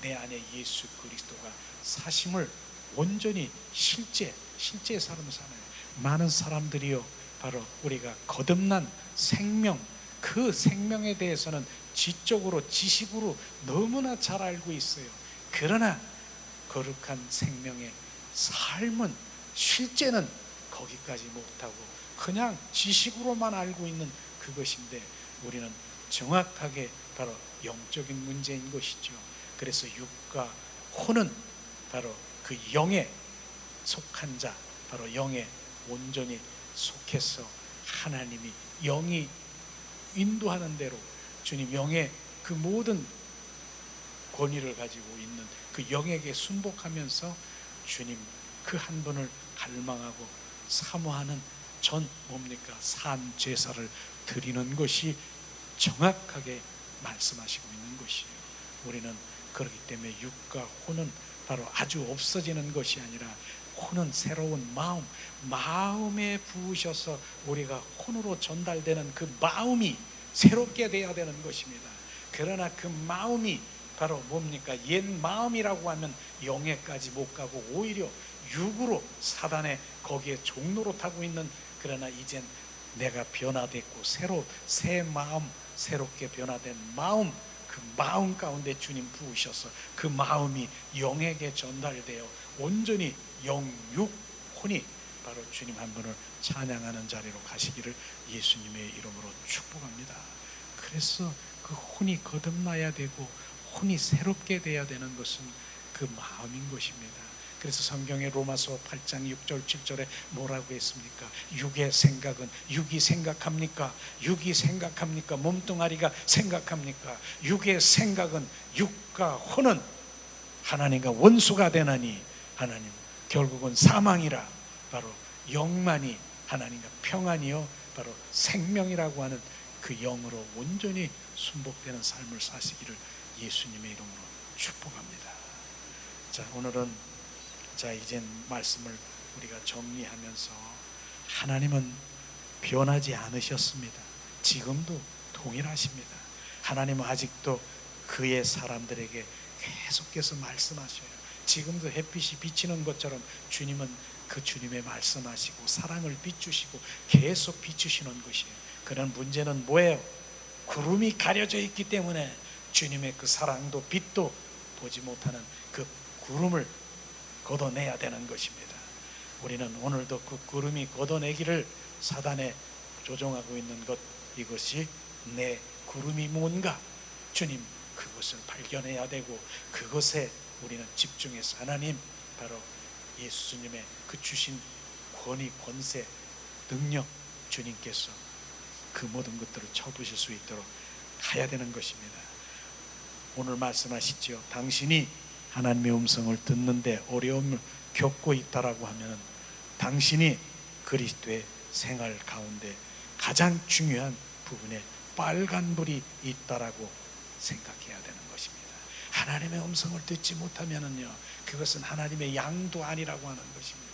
[SPEAKER 1] 내 안에 예수 그리스도가 사심을 온전히 실제의 삶을 사는, 많은 사람들이요, 바로 우리가 거듭난 생명, 그 생명에 대해서는 지적으로 지식으로 너무나 잘 알고 있어요. 그러나 거룩한 생명의 삶은, 실제는 거기까지 못하고 그냥 지식으로만 알고 있는 그것인데, 우리는 정확하게 바로 영적인 문제인 것이죠. 그래서 육과 혼은 바로 그 영에 속한 자, 바로 영에 온전히 속해서 하나님이 영이 인도하는 대로 주님 영의 그 모든 권위를 가지고 있는 그 영에게 순복하면서 주님 그 한 분을 갈망하고 사모하는 산 제사를 드리는 것이 정확하게 말씀하시고 있는 것이에요. 우리는 그렇기 때문에 육과 혼은 바로 아주 없어지는 것이 아니라, 혼은 새로운 마음에 부으셔서 우리가 혼으로 전달되는 그 마음이 새롭게 되어야 되는 것입니다. 그러나 그 마음이 바로 뭡니까? 옛 마음이라고 하면 영에까지 못 가고 오히려 육으로 사단의 거기에 종로로 타고 있는, 그러나 이젠 내가 변화됐고 새 마음, 새롭게 변화된 마음, 그 마음 가운데 주님 부으셔서 그 마음이 영에게 전달되어 온전히 영, 육, 혼이 바로 주님 한 분을 찬양하는 자리로 가시기를 예수님의 이름으로 축복합니다. 그래서 그 혼이 거듭나야 되고 혼이 새롭게 돼야 되는 것은 그 마음인 것입니다. 그래서 성경의 로마서 8장 6절 7절에 뭐라고 했습니까? 육의 생각은 육이 생각합니까? 육이 생각합니까? 몸뚱아리가 생각합니까? 육의 생각은, 육과 혼은 하나님과 원수가 되나니 하나님 결국은 사망이라, 바로 영만이 하나님과 평안이요 바로 생명이라고 하는 그 영으로 온전히 순복되는 삶을 사시기를 예수님의 이름으로 축복합니다. 자, 오늘은 이젠 말씀을 우리가 정리하면서, 하나님은 변하지 않으셨습니다. 지금도 동일하십니다. 하나님은 아직도 그의 사람들에게 계속해서 말씀하셔요. 지금도 햇빛이 비치는 것처럼 주님은 그 주님의 말씀하시고 사랑을 비추시고 계속 비추시는 것이에요. 그런 문제는 뭐예요? 구름이 가려져 있기 때문에 주님의 그 사랑도 빛도 보지 못하는 그 구름을 걷어내야 되는 것입니다. 우리는 오늘도 그 구름이 걷어내기를 사단에 조종하고 있는 것, 이것이 내 구름이 뭔가 주님 그것을 발견해야 되고, 그것에 우리는 집중해서 하나님, 바로 예수님의 그 주신 권위, 권세, 능력, 주님께서 그 모든 것들을 쳐부실 수 있도록 가야 되는 것입니다. 오늘 말씀하시죠. 당신이 하나님의 음성을 듣는데 어려움을 겪고 있다라고 하면 당신이 그리스도의 생활 가운데 가장 중요한 부분에 빨간불이 있다라고 생각해야 되는 것입니다. 하나님의 음성을 듣지 못하면은요, 그것은 하나님의 양도 아니라고 하는 것입니다.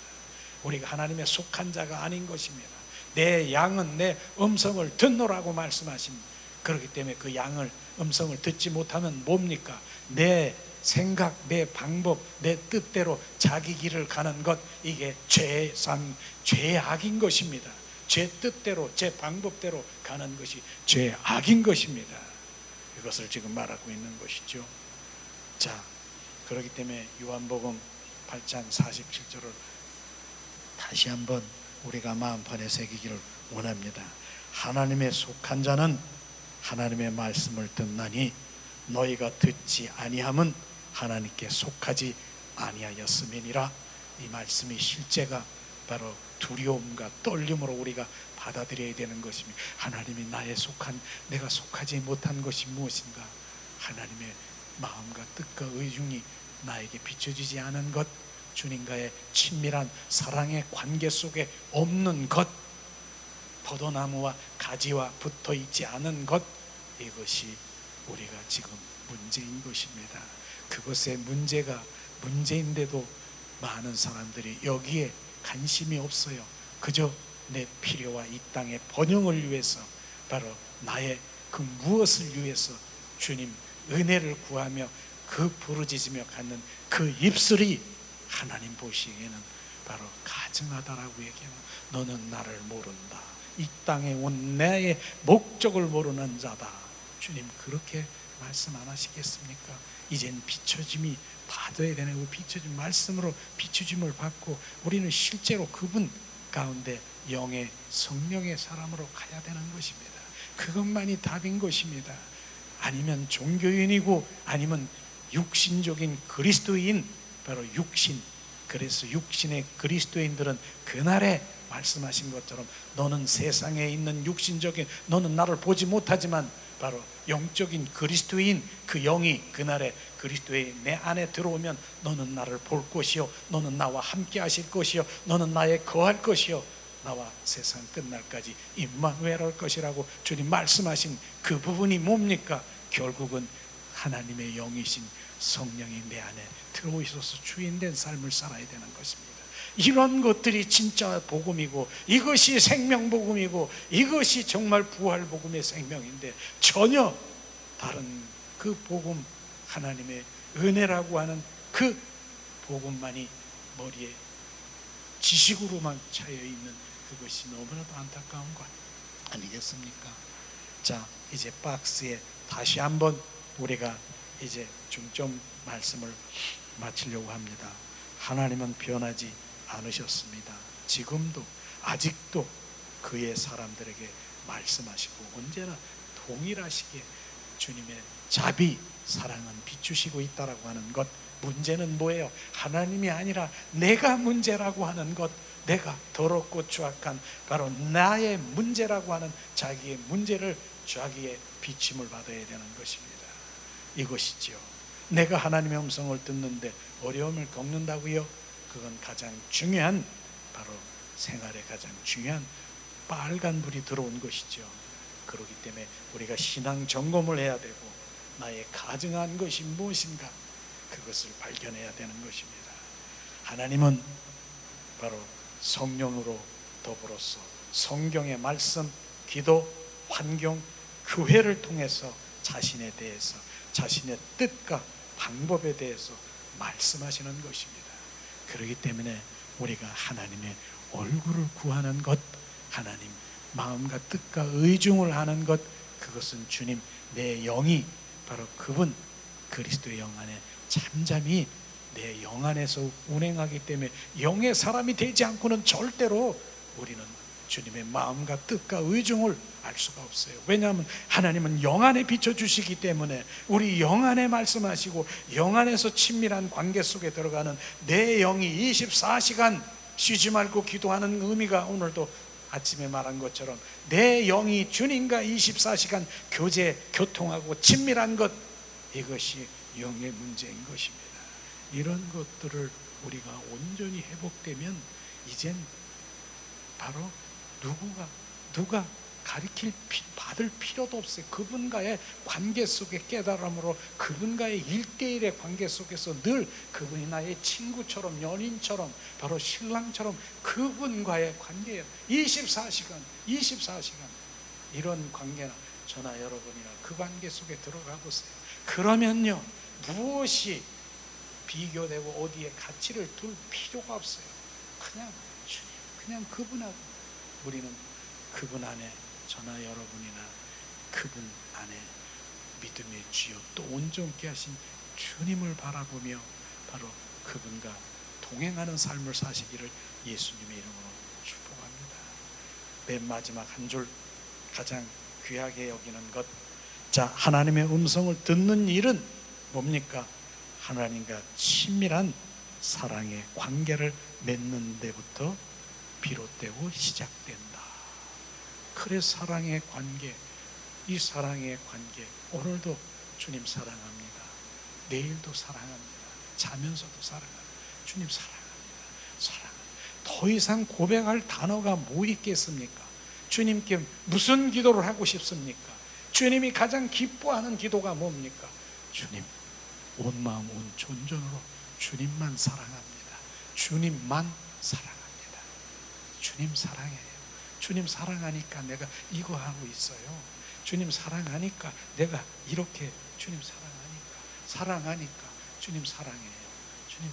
[SPEAKER 1] 우리가 하나님의 속한 자가 아닌 것입니다. 내 양은 내 음성을 듣노라고 말씀하신, 그렇기 때문에 그 양을 음성을 듣지 못하면 뭡니까? 내 생각, 내 방법, 내 뜻대로 자기 길을 가는 것, 이게 죄악인 것입니다. 제 뜻대로, 제 방법대로 가는 것이 죄악인 것입니다. 이것을 지금 말하고 있는 것이죠. 자, 그렇기 때문에 요한복음 8장 47절을 다시 한번 우리가 마음판에 새기기를 원합니다. 하나님의 속한 자는 하나님의 말씀을 듣나니 너희가 듣지 아니함은 하나님께 속하지 아니하였음이니라. 이 말씀이 실제가 바로 두려움과 떨림으로 우리가 받아들여야 되는 것입니다. 하나님이 나의 속한, 내가 속하지 못한 것이 무엇인가? 하나님의 마음과 뜻과 의중이 나에게 비춰지지 않은 것, 주님과의 친밀한 사랑의 관계 속에 없는 것, 포도나무와 가지와 붙어 있지 않은 것, 이것이 우리가 지금 문제인 것입니다. 그것의 문제인데도 많은 사람들이 여기에 관심이 없어요. 그저 내 필요와 이 땅의 번영을 위해서, 바로 나의 그 무엇을 위해서 주님 은혜를 구하며 그 부르짖으며 갖는 그 입술이 하나님 보시기에는 바로 가증하다라고 얘기하는, 너는 나를 모른다, 이 땅에 온 나의 목적을 모르는 자다. 주님 그렇게 말씀 안 하시겠습니까? 이젠 비춰짐이 받아야 되는, 그 비춰짐 말씀으로 비춰짐을 받고 우리는 실제로 그분 가운데 영의 성령의 사람으로 가야 되는 것입니다. 그것만이 답인 것입니다. 아니면 종교인이고 아니면 육신적인 그리스도인, 바로 육신, 그래서 육신의 그리스도인들은 그날에 말씀하신 것처럼 너는 세상에 있는 육신적인, 너는 나를 보지 못하지만 바로 영적인 그리스도인, 그 영이 그날에 그리스도의 내 안에 들어오면 너는 나를 볼 것이요, 너는 나와 함께 하실 것이요, 너는 나에 거할 것이요, 나와 세상 끝날까지 임마누엘 할 것이라고 주님 말씀하신 그 부분이 뭡니까? 결국은 하나님의 영이신 성령이 내 안에 들어오셔서 주인된 삶을 살아야 되는 것입니다. 이런 것들이 진짜 복음이고, 이것이 생명복음이고, 이것이 정말 부활복음의 생명인데, 전혀 다른 그 복음, 하나님의 은혜라고 하는 그 복음만이 머리에 지식으로만 차여있는 그것이 너무나도 안타까운 것 아니겠습니까? 자, 이제 박스에 다시 한번 우리가 이제 중점 말씀을 마치려고 합니다. 하나님은 변하지 않으셨습니다. 지금도 아직도 그의 사람들에게 말씀하시고 언제나 동일하시게 주님의 자비, 사랑은 비추시고 있다라고 하는 것. 문제는 뭐예요? 하나님이 아니라 내가 문제라고 하는 것, 내가 더럽고 추악한 바로 나의 문제라고 하는 자기의 문제를, 자기의 비침을 받아야 되는 것입니다. 이것이지요. 내가 하나님의 음성을 듣는데 어려움을 겪는다고요? 그건 가장 중요한, 바로 생활에 가장 중요한 빨간불이 들어온 것이죠. 그렇기 때문에 우리가 신앙 점검을 해야 되고, 나의 가증한 것이 무엇인가, 그것을 발견해야 되는 것입니다. 하나님은 바로 성령으로 더불어서 성경의 말씀, 기도, 환경, 교회를 통해서 자신에 대해서, 자신의 뜻과 방법에 대해서 말씀하시는 것입니다. 그렇기 때문에 우리가 하나님의 얼굴을 구하는 것, 하나님 마음과 뜻과 의중을 하는 것, 그것은 주님 내 영이 바로 그분 그리스도의 영 안에 잠잠히 내 영 안에서 운행하기 때문에, 영의 사람이 되지 않고는 절대로 우리는 주님의 마음과 뜻과 의중을 알 수가 없어요. 왜냐하면 하나님은 영 안에 비춰주시기 때문에, 우리 영 안에 말씀하시고 영 안에서 친밀한 관계 속에 들어가는 내 영이 24시간 쉬지 말고 기도하는 의미가, 오늘도 아침에 말한 것처럼 내 영이 주님과 24시간 교통하고 친밀한 것, 이것이 영의 문제인 것입니다. 이런 것들을 우리가 온전히 회복되면 이젠 바로 누가 가르칠 받을 필요도 없어요. 그분과의 관계 속의 깨달음으로, 그분과의 1대1의 관계 속에서 늘 그분이 나의 친구처럼, 연인처럼, 바로 신랑처럼 그분과의 관계예요. 24시간 이런 관계나 저나 여러분이나 그 관계 속에 들어가 보세요. 그러면요, 무엇이 비교되고 어디에 가치를 둘 필요가 없어요. 그냥 주님, 그냥 그분하고 우리는 그분 안에, 저나 여러분이나 그분 안에 믿음의 주여 또 온전케 하신 주님을 바라보며 바로 그분과 동행하는 삶을 사시기를 예수님의 이름으로 축복합니다. 맨 마지막 한 줄, 가장 귀하게 여기는 것. 자, 하나님의 음성을 듣는 일은 뭡니까? 하나님과 친밀한 사랑의 관계를 맺는 데부터 비롯되고 시작된다. 그래 사랑의 관계, 이 사랑의 관계, 오늘도 주님 사랑합니다. 내일도 사랑합니다. 자면서도 사랑합니다. 주님 사랑합니다. 사랑합니다. 더 이상 고백할 단어가 뭐 있겠습니까? 주님께 무슨 기도를 하고 싶습니까? 주님이 가장 기뻐하는 기도가 뭡니까? 주님, 온 마음 온 존전으로 주님만 사랑합니다. 주님만 사랑합니다. 주님 사랑해요. 주님 사랑하니까 내가 이거 하고 있어요. 주님 사랑하니까 내가 이렇게, 주님 사랑하니까 주님 사랑해요. 주님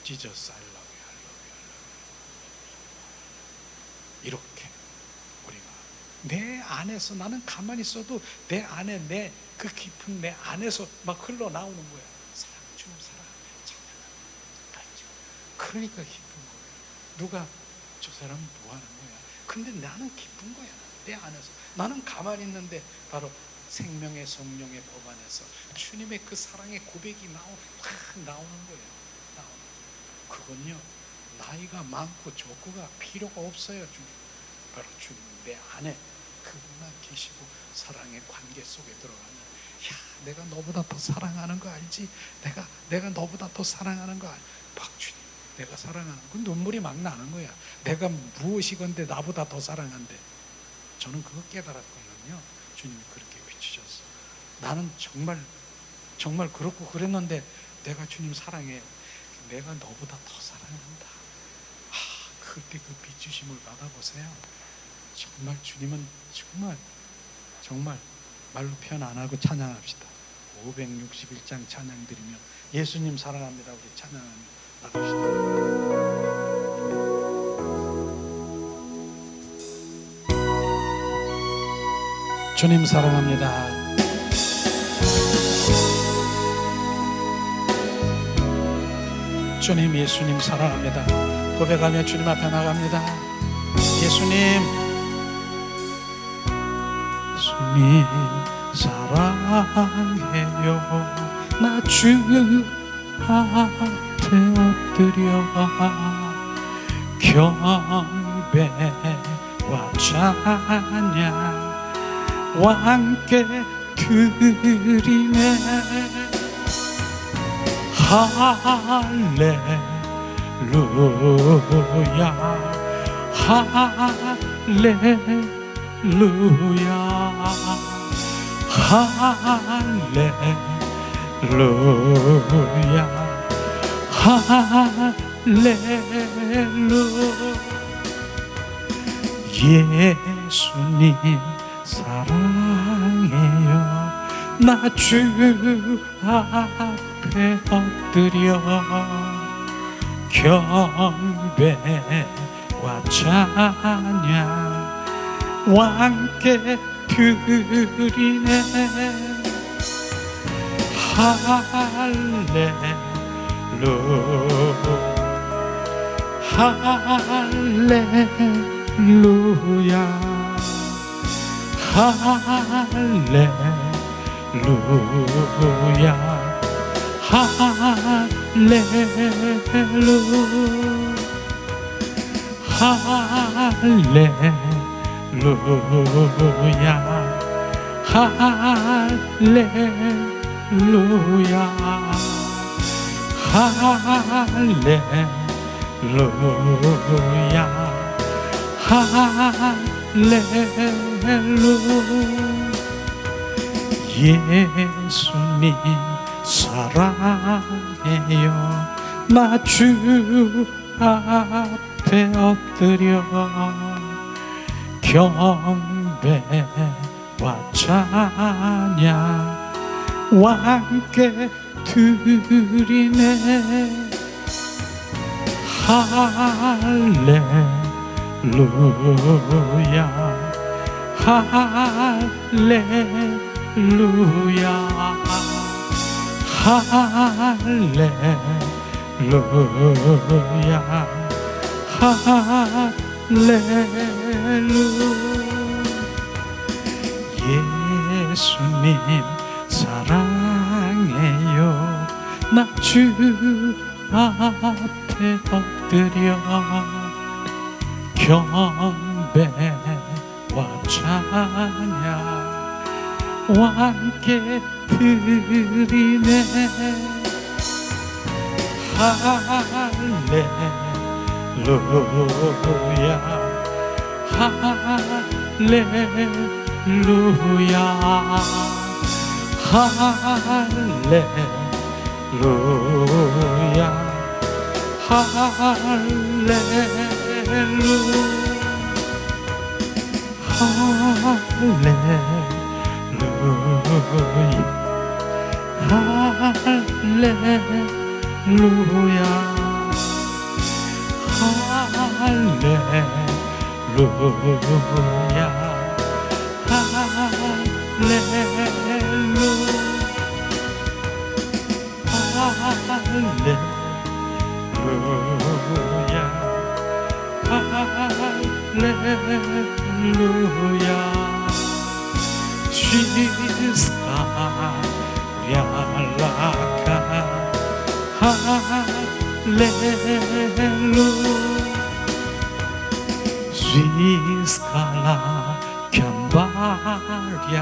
[SPEAKER 1] Jesus I love you, I love you, I love you. 이렇게 우리가 내 안에서, 나는 가만히 있어도 내 안에, 내 그 깊은 내 안에서 막 흘러나오는 거야. 사랑, 주님 사랑, 찬양합니다. 그러니까 기쁜 거예요. 누가 저 사람은 뭐 하는 거야? 근데 나는 기쁜 거야. 내 안에서 나는 가만히 있는데 바로 생명의 성령의 법 안에서 주님의 그 사랑의 고백이 나오는 거예요. 그건요, 나이가 많고 적고가 필요가 없어요. 주님, 바로 주님 내 안에 그분만 계시고 사랑의 관계 속에 들어가면, 야, 내가 너보다 더 사랑하는 거 알지? 내가 너보다 더 사랑하는 거 알지? 박주님, 내가 사랑하는 거, 눈물이 막 나는 거야. 내가 무엇이건데 나보다 더 사랑한대. 저는 그거 깨달았거든요. 주님이 그렇게 비추셨어. 나는 정말 그렇고 그랬는데 내가 주님 사랑해. 내가 너보다 더 사랑한다. 그때 그 비추심을 받아보세요. 정말 주님은 정말 말로 표현 안 하고 찬양합시다. 561장 찬양 드리며 예수님 사랑합니다. 우리 찬양합니다. 나갑시다. 주님 사랑합니다. 주님, 예수님 사랑합니다. 고백하며 주님 앞에 나갑니다. 예수님 사랑해요. 나 주 앞에 엎드려 경배와 찬양과 함께 드리네. 할렐루야, 할렐루야, 할렐루야, 할렐루야. 예수님 사랑해요. 나 주 앞에 엎드려 경배와 찬양과 함께 드리네. 할렐루야, 할렐루야, 할렐루야, 할렐루야, 할렐루야, 할렐루야, 할렐루야. 예수님 사랑해요. 나 주 앞에 엎드려 경배와 찬양과 함께 드리네. 할렐루야, 할렐루야, 할렐루야 할렐루야 할렐루야 예수님 사랑해요 나 주 앞에 엎드려 경배와 찬양 함께 드리네 할렐루야 할렐루야 할렐루야 할렐루야 할렐루야 할렐루야 시스카 야라카 할렐루 시스카라 캄바랴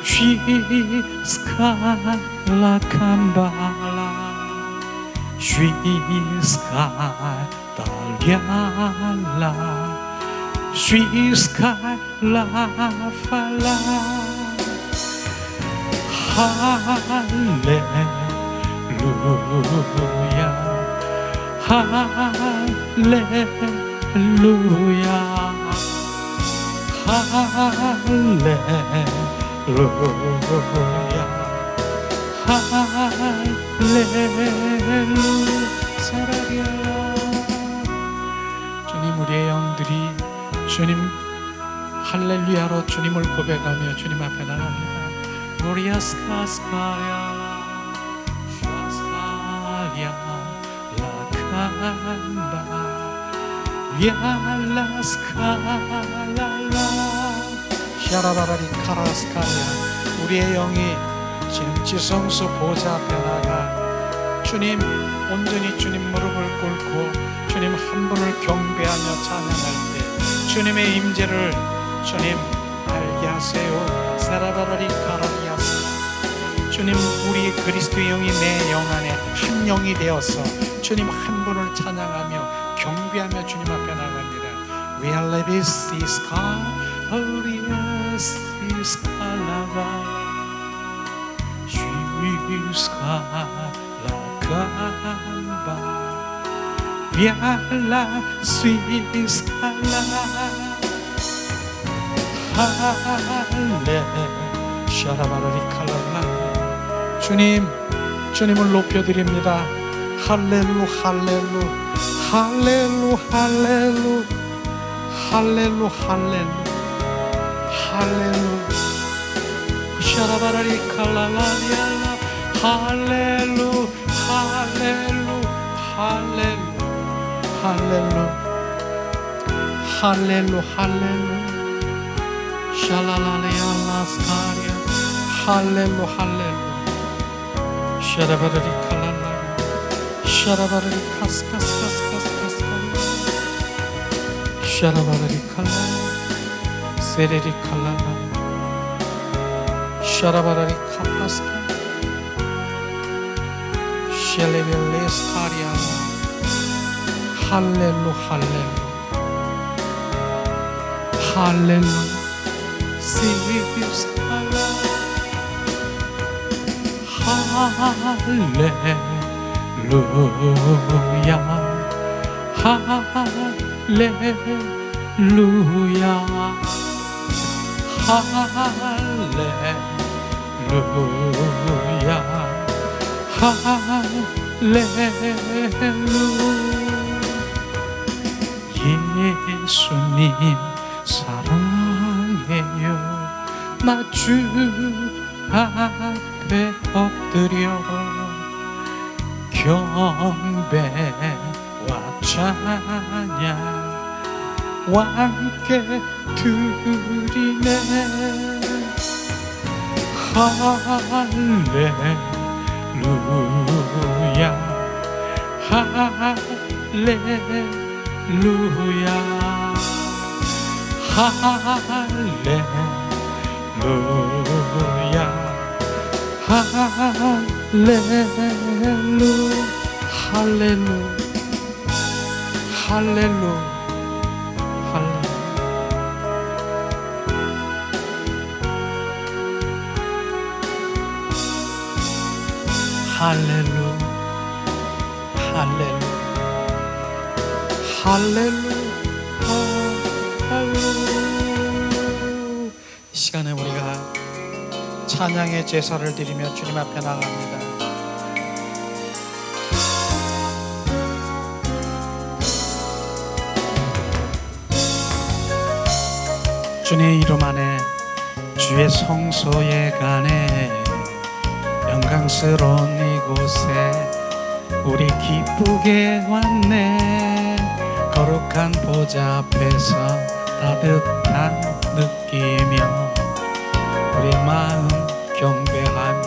[SPEAKER 1] 시스카라 캄바라 시스카 달랴라 시스카 라팔라 할렐루야 할렐루야 할렐루야 할렐루 사랑이야 주님 우리의 영들이 주님 할렐루야로 주님을 고백하며 주님 앞에 나갑니다 모리아스카스카야 샤스카야 라칸바 야라스카라라 샤라바라리 카라스카야 우리의 영이 지금 지성소 보좌 앞에 나가 주님 온전히 주님 무릎을 꿇고 주님 한 분을 경배하며 찬양할 때 주님의 임재를 주님 알게 하세요 사라바라리 카라리아스 주님 우리의 그리스도의 영이 내 영 안에 한 영이 되어서 주님 한 분을 찬양하며 경배하며 주님 앞에 나갑니다 We are levis iska Holias iska lava Iska lakamba Viala suiskala 할렐 샤라바라리칼랄라 주님을 높여드립니다 할렐루 할렐루 할렐루 할렐루 할렐루 할렐루 할렐루 샤라바라리칼랄라리알라 할렐루 할렐루 할렐루 할렐루 할렐루 할렐루 샬랄라리알라스카리아 할렐루 할렐루 샤라바라리 칼랄라 샤라바라리 카스카스카스카스카스카리 샤라바라리 칼랄라 세레리 칼랄라 샤라바라리 카파스카 샬레벨레스카리아 할렐루 할렐루 할렐루 시스칼라 할렐루야 할렐루야 할렐루야 할렐루 예수님 사랑해요 나 주 앞에 엎드려 경배와 찬양 함께 드리네. 할렐루야 할렐루야 할렐루야 할렐루 할렐루 할렐루 할렐루 할렐루 할렐루. 이 시간에 우리가 찬양의 제사를 드리며 주님 앞에 나갑니다. 주의 이름 안에 주의 성소에 가네. 영광스러운 이곳에 우리 기쁘게 왔네. 거룩한 보좌 앞에서 따뜻한 느끼며 우리 마음 경배하며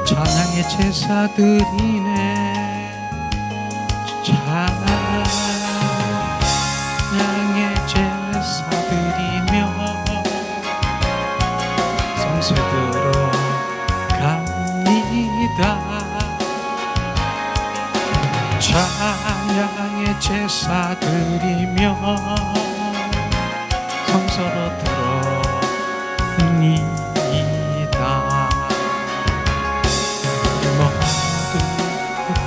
[SPEAKER 1] 찬양의 제사 드리네. 찬양의 제사 드리며 성소에 들어갑니다. 찬양의 제사 드리며 성소로 들어옵니다. 모두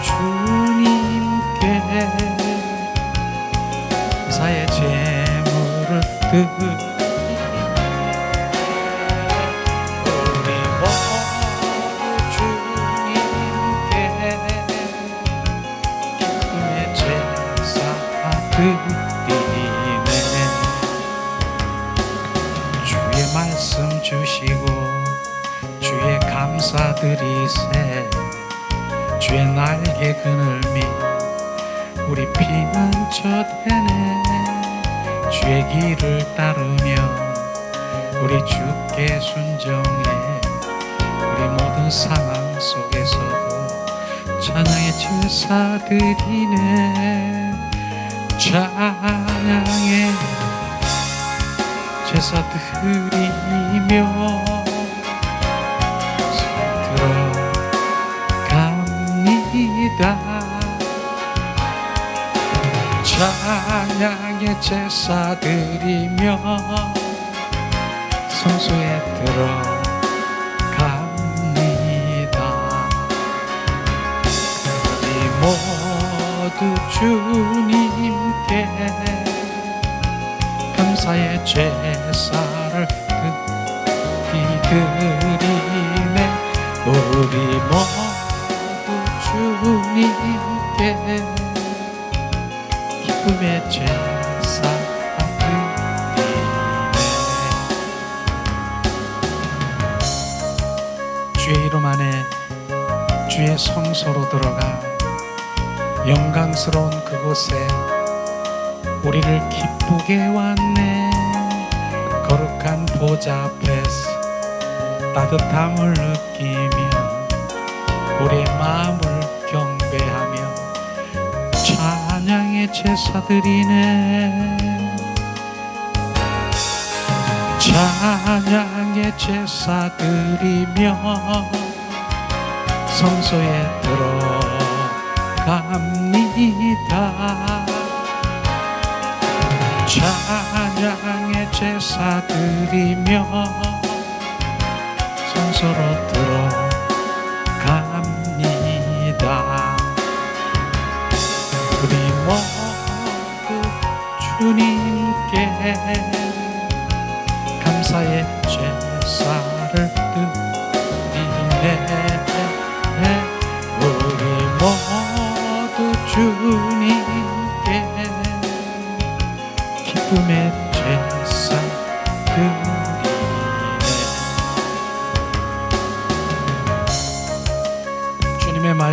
[SPEAKER 1] 주님께 감사의 제물을 드리네. 우리 모두 주님께 기쁨의 제사 드리네. 주의 말씀 주시고 주의 감사드리세. 주의 날개 그늘미 우리 피난처 되네. 주의 길을 따르며 우리 주께 순종해. 우리 모든 상황 속에서도 찬양의 제사 드리네. 찬양의 제사 드리며 들어갑니다. 찬양의 제사 드리며 성소에 들어갑니다. 우리 모두 주님께 감사의 제사를 드리네. 우리 모두 주님께 기쁨의 제사 드리네. 주의 이름 안에 주의 성소로 들어가 영광스러운 그곳에 우리를 기쁘게 왔네. 거룩한 보좌 앞에서 따뜻함을 느끼며 우리의 마음을 경배하며 찬양의 제사 드리네. 찬양의 제사 드리며 성소에 들어갑니다. 찬양의 제사 드리며 성소로 들어갑니다. 우리 모두 주님께 감사의 제사를 드리네. 우리 모두 주님께 기쁨의 제사 드리네.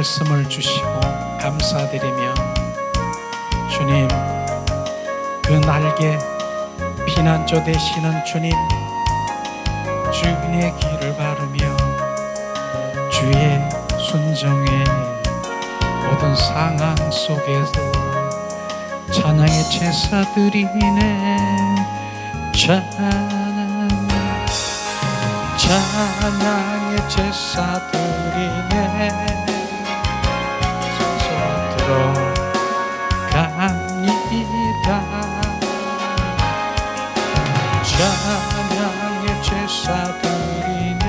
[SPEAKER 1] 말씀을 주시고 감사드리며 주님, 그 날개 피난처 되시는 주님, 주인의 길을 바르며 주의 순종의 모든 상황 속에서 찬양의 제사 드리네. 찬양의 제사 드리네. 손으로 들어갑니다. 찬양의 제사 드리네.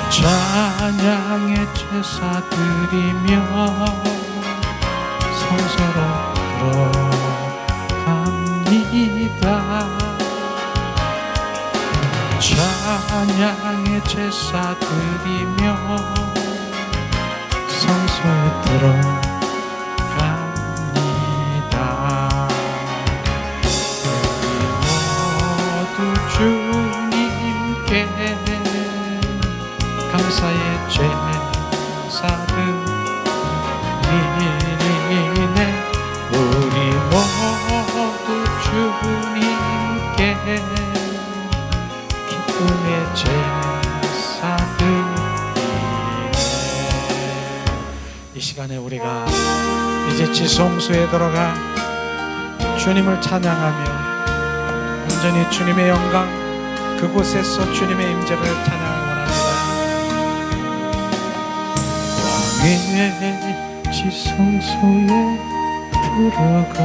[SPEAKER 1] 찬양의 제사 드리며 성소로 들어갑니다. 찬양의 제사 드리며 성소에 들어갑니다. 우리 모두 주님께 감사의 제사 드리네. 우리 모두 주님께 기쁨의 제사 드리네. 이 시간에 우리가 이제 지성소에 들어가 주님을 찬양하며 온전히 주님의 영광, 그곳에서 주님의 임재를 찬양하고 왕의 지성소에 들어가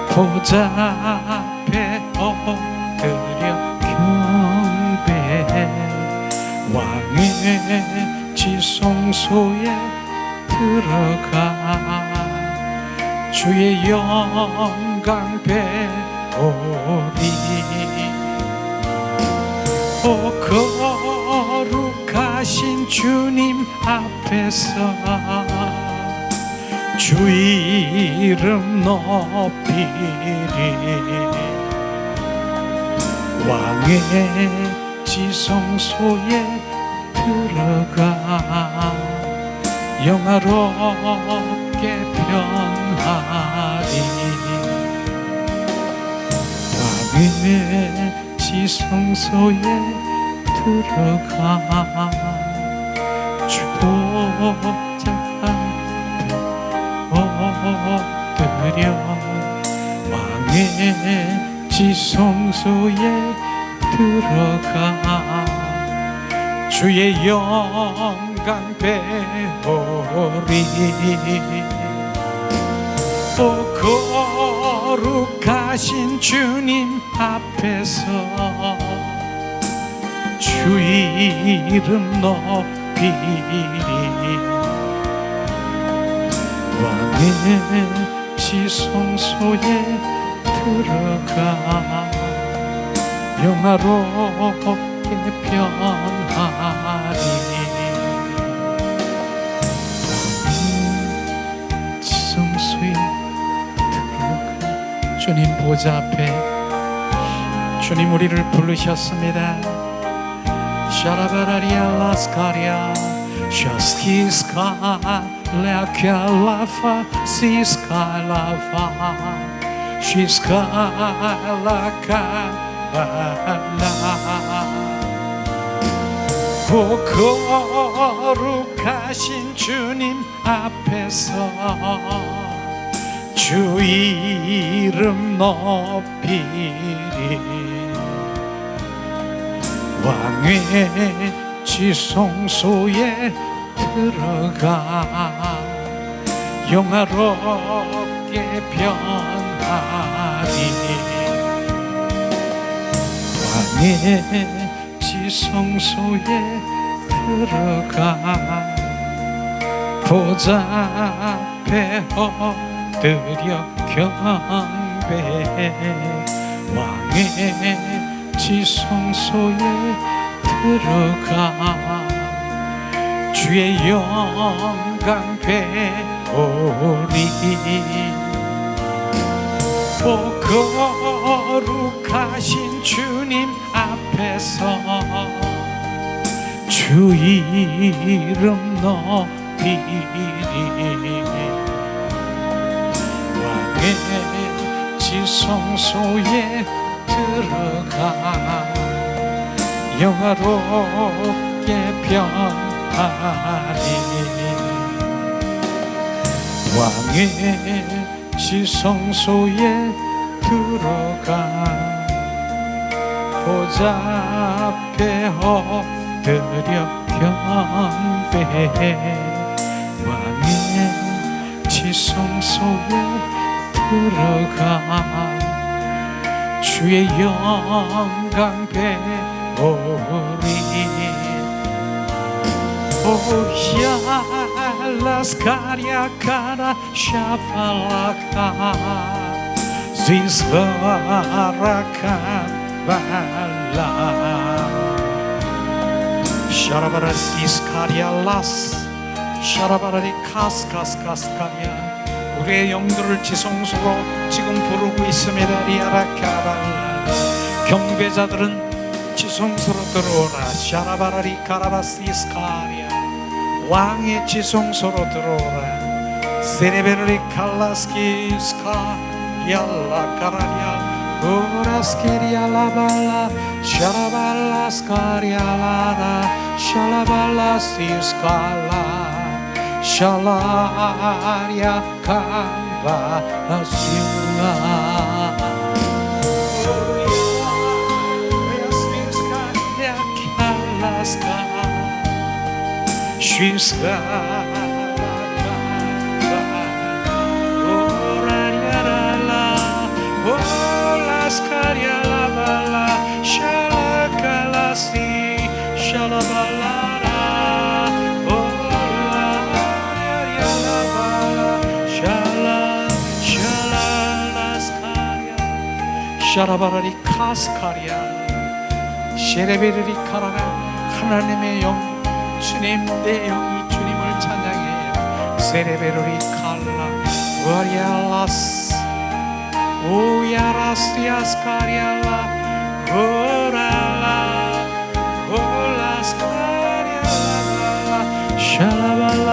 [SPEAKER 1] 보좌 앞에 엎드려 경배해. 왕의 지성소에 들어가 주의 영광 배우리. 거룩하신 주님 앞에서 주 이름 높이리. 왕의 지성소에 들어가 영화롭게 변하리. 왕의 지성소에 들어가 주 보좌 앞에 엎드려 왕의 지성소에 들어가 주의 영광 배우리. 거룩하신 주님 앞에서 주 이름 높이리. 왕의 지성소에 들어가 영화롭게 변하리. 지성소에 들어가 주님 보좌 앞에 주님 우리를 부르셨습니다. 샤라바라리아 라스카리아 샤스키스카 레아캬라파 시스카라파 시스카라카라. 거룩하신 주님 앞에서 주 이름 높이리. 왕의 지성소에 들어가 영화롭게 변하리. 왕의 지성소에 들어가 보좌 앞에 엎드려 경배. 왕의 지성소에 들어가 주의 영광 배우리. 거룩하신 주님 앞에서 주 이름 높이리. 왕의 지성소에 들어가 영화롭게 변하리. 왕의 지성소에 들어가 보좌 앞에 엎드려 경배. 왕의 지성소에 들어가 주의 영광 배우리. 야라스카리아카라 샤팔라카 지스카라카발라 샤라바라 시스카리알라스 샤라바라리 카스카스카스카리아. 우리의 영들을 지성소로 지금 부르고 있습니다. 리아라카발라. 경배자들은 지성소로 들어오라. 샤라바라리 카라바시스카리아. 왕의 지성소로 들어오라. 세레베르리 칼라스키스카 яллакараля ураскириалабала шалабаласкариалара шалабаласискала шалария камбаласюла Шиска 샤라바라리 카스카리아 셰레베르리 카라가 하나님의 영 주님 내 영이 주님을 찬양해요. 세레베르리 칼라 와리알라스 오야라스야스카리알라 오랄라 올라스카리알라 샬라발라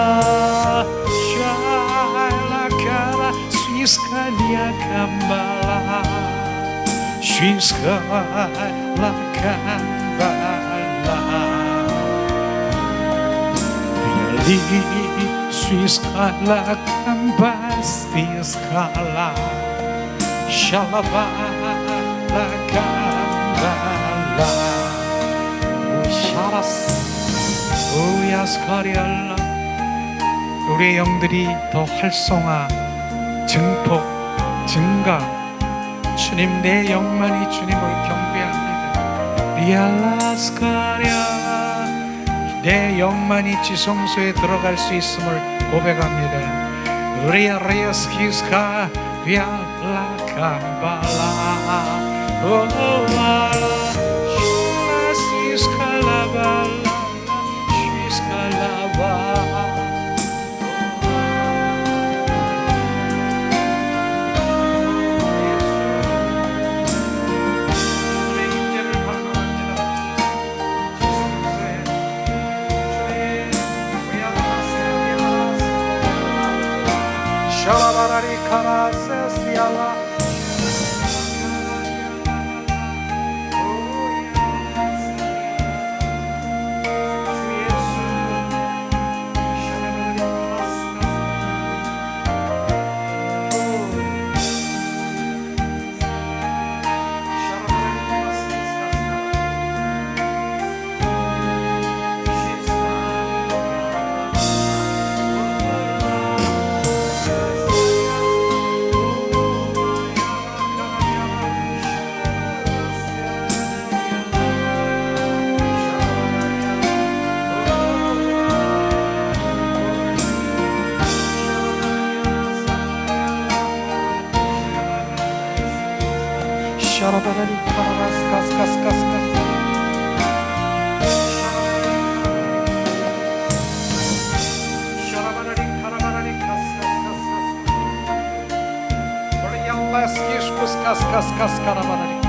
[SPEAKER 1] 샬라카라 스위스카리아캄발라 스위스카라캄발라 Swiskala kambasiskala shalabala kambala sharas 우야스카리알라. 우리의 영들이 더 활성화 증폭 증가. 주님 내 영만이 주님을 경배합니다. 리알라스카리아 내 영만이 지성소에 들어갈 수 있음을 고백합니다. 리아리아스키스카 리알라캄발라 오라 슈라시스칼라발라 시스칼라바 샤라바라리 카라세스야라 샤라바라리 카라바스 카스카스카스카스 샤라바라리 카라바라리 카스카스카스카스 브리알라스키스쿠스 카스카스카스 카라바라리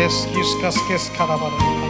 [SPEAKER 1] Rescue skis karabara.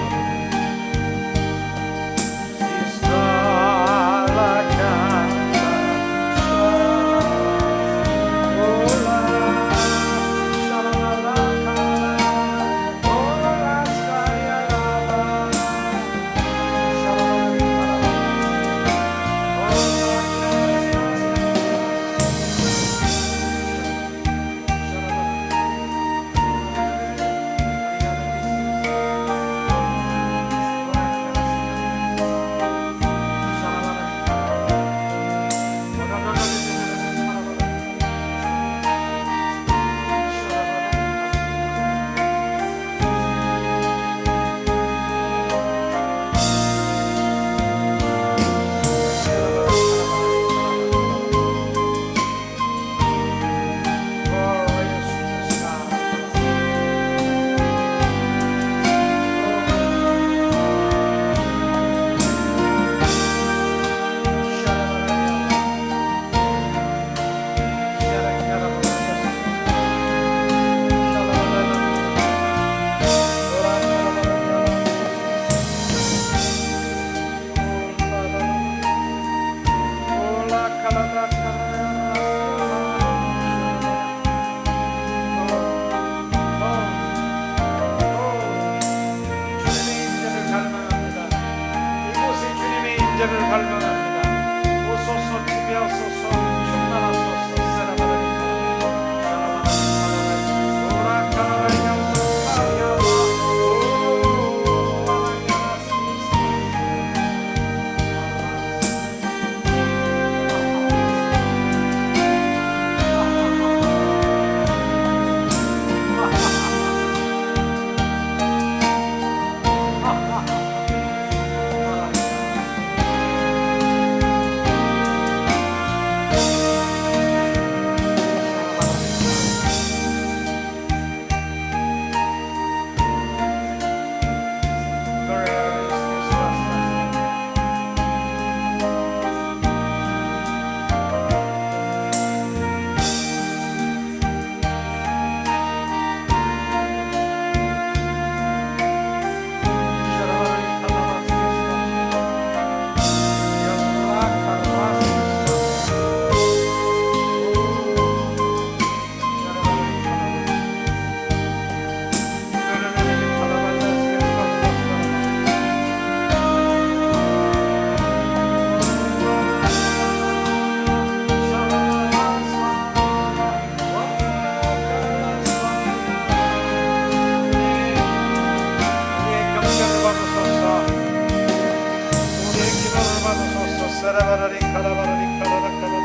[SPEAKER 1] 샤라바라리 카라바라리 카라라카라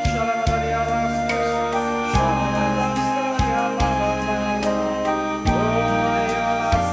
[SPEAKER 1] 샤라바라리 아라스 샤라바라스카리 아라바라 오야라사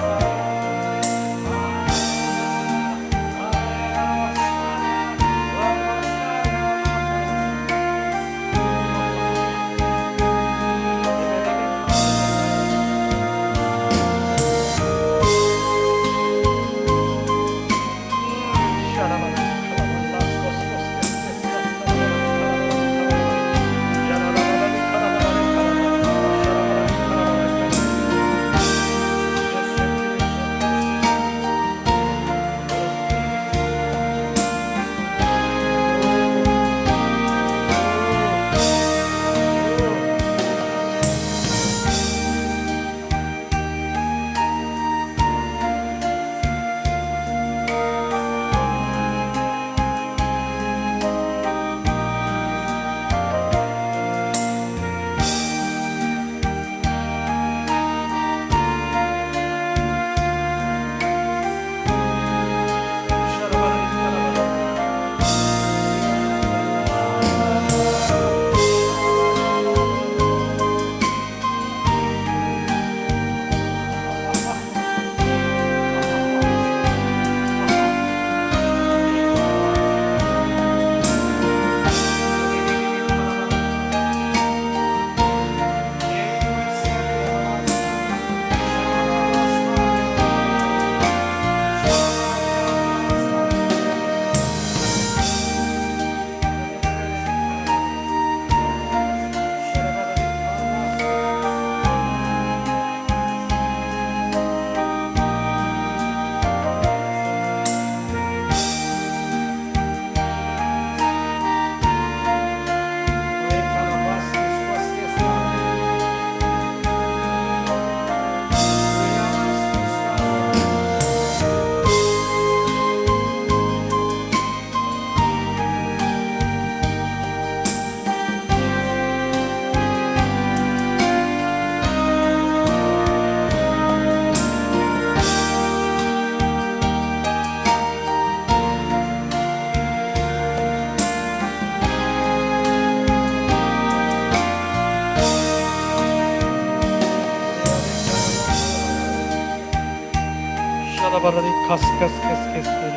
[SPEAKER 1] 샤라바라리 카스카스카스카스카리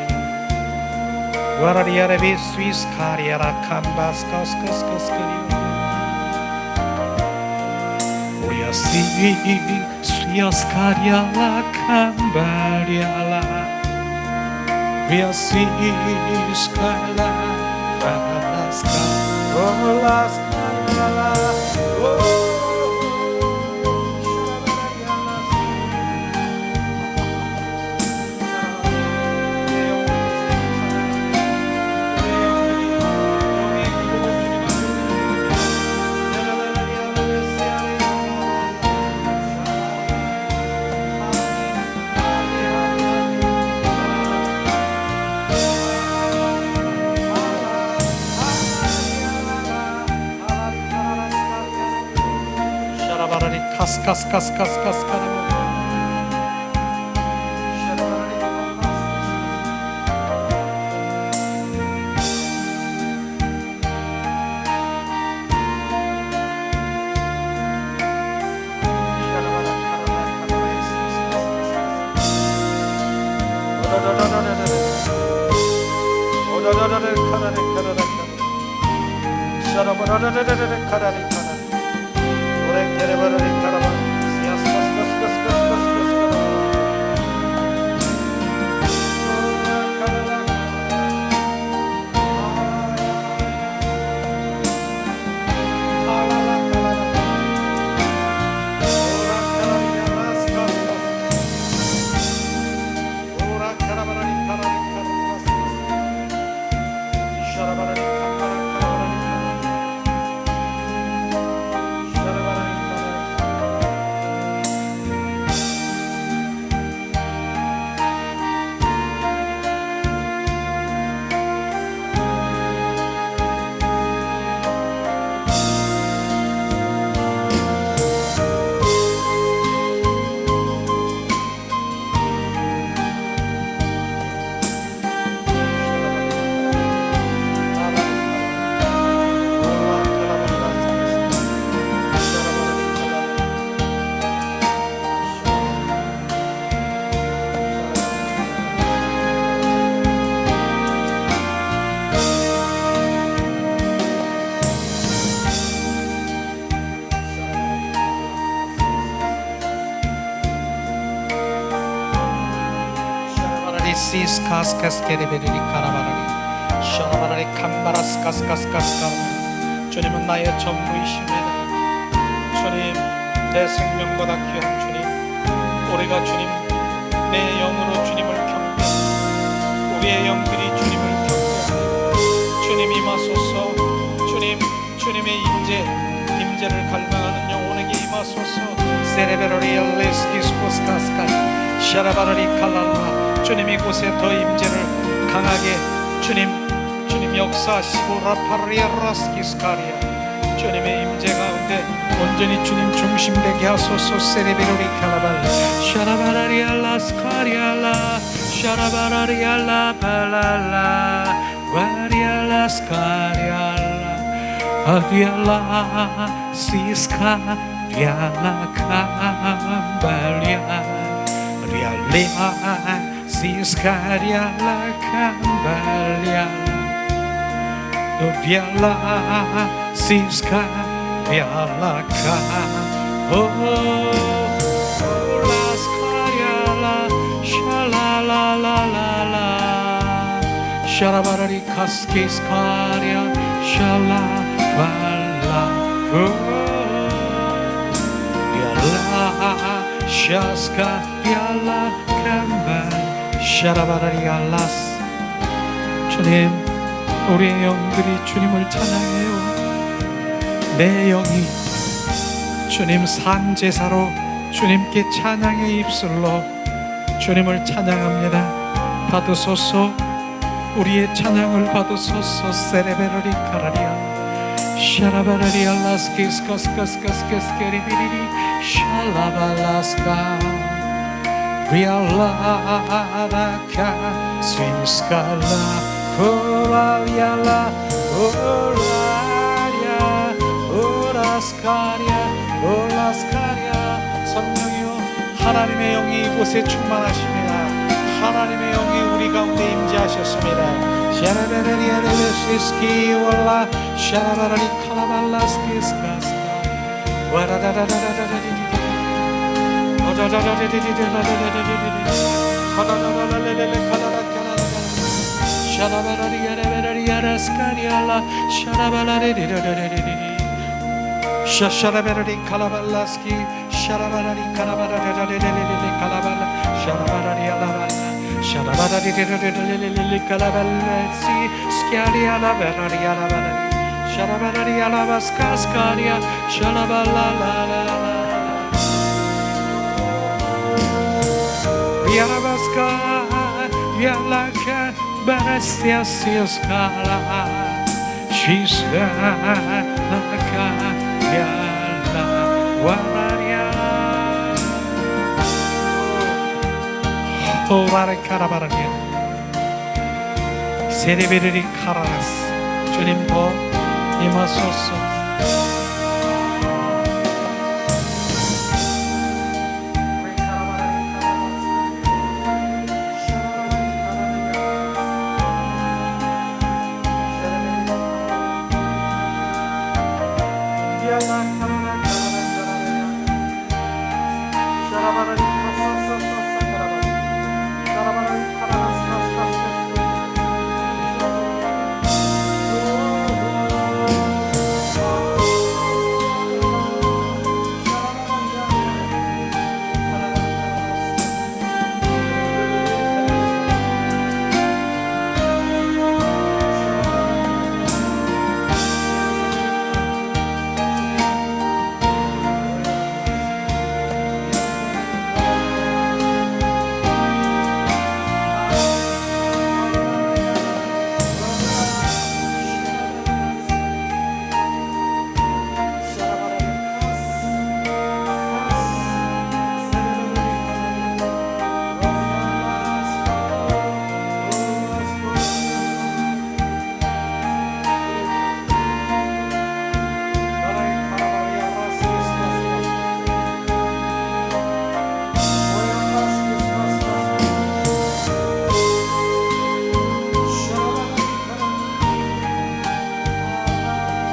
[SPEAKER 1] 와라리아레비 스위스카리아라 캄바스카스카스카스카리 오야시 스위스카리아라 캄바리아라 위아시스카라 파라스카 올라스카리아라 샤라바라리 카스카스카스카스카스카라 시스카스카스케레베르리 카라바라리 샤라바라리 캄바라스카스카스카스카. 주님은 나의 전부이십니다. 주님, 내 생명보다 귀한 주님, 우리가 주님, 내 영으로 주님을 경배, 우리의 영들이 주님을 경배. 주님 임하소서. 주님, 주님의 임재를 갈망하는 영혼에게 임하소서. 세레베로리 엘레스키스코스카스카 샤라바라리 칼랄라. 주님 이곳에 더 임재를 강하게 주님 역사하시고 라파리아라스키스카리아. 주님의 임재 가운데 온전히 주님 중심되게 하소서. 세레베로리 칼라발라 샤라바라리알라스카리알라 샤라바라리알라 발랄라 와리알라스카리알라 아리알라 시스카리알라 캄발리아 리알리아 시스카리알라 캄발리아 Biala siska biala ka las kariala shala la la la la sharabarari kaskis karia shala bala biala shaska biala kambal sharabarari alas. 주님, 우리의 영들이 주님을 찬양해요. 내 영이 주님 산제사로 주님께 찬양의 입술로 주님을 찬양합니다. 받으소서. 우리의 찬양을 받으소서. 세레베르리 카라리아 샤라바라리아 라스키스카스카스카스카스케리비리리 샬라발라스카 리알라라카 스윙스칼라 오라리알라 오라리아 오라스카리아 오라스카리아. 성령이여, 하나님의 영이 이곳에 충만하십니다. 하나님의 영이 우리 가운데 임재하셨습니다. 샤라바라리아레베시스키 올라 샤라바라리 칼라발라스키스카스카 와라다다다다다다디디 오다다다다디디디다다다디디 하다다다다레레레 카라라카라라 샤라바라리아레베라리아라스카리알라 샤라바라리리리리리리 샤샤라베라리 칼라발라스키 샤라바라리 카라바라리리리리리 칼라발라 샤라바라리알라발라 샤라바라리리리리리 칼라발라시 스키아리알라베라리알라바라리 샤라바라리알라바스카스카리아 샤라발라라라라 리알라바스카 리알라카 바라시아시오스카라 시스라나카 야라 와라리아 호라레카라바라리아 세레베르리 카라라스. 주님 더 임하소서.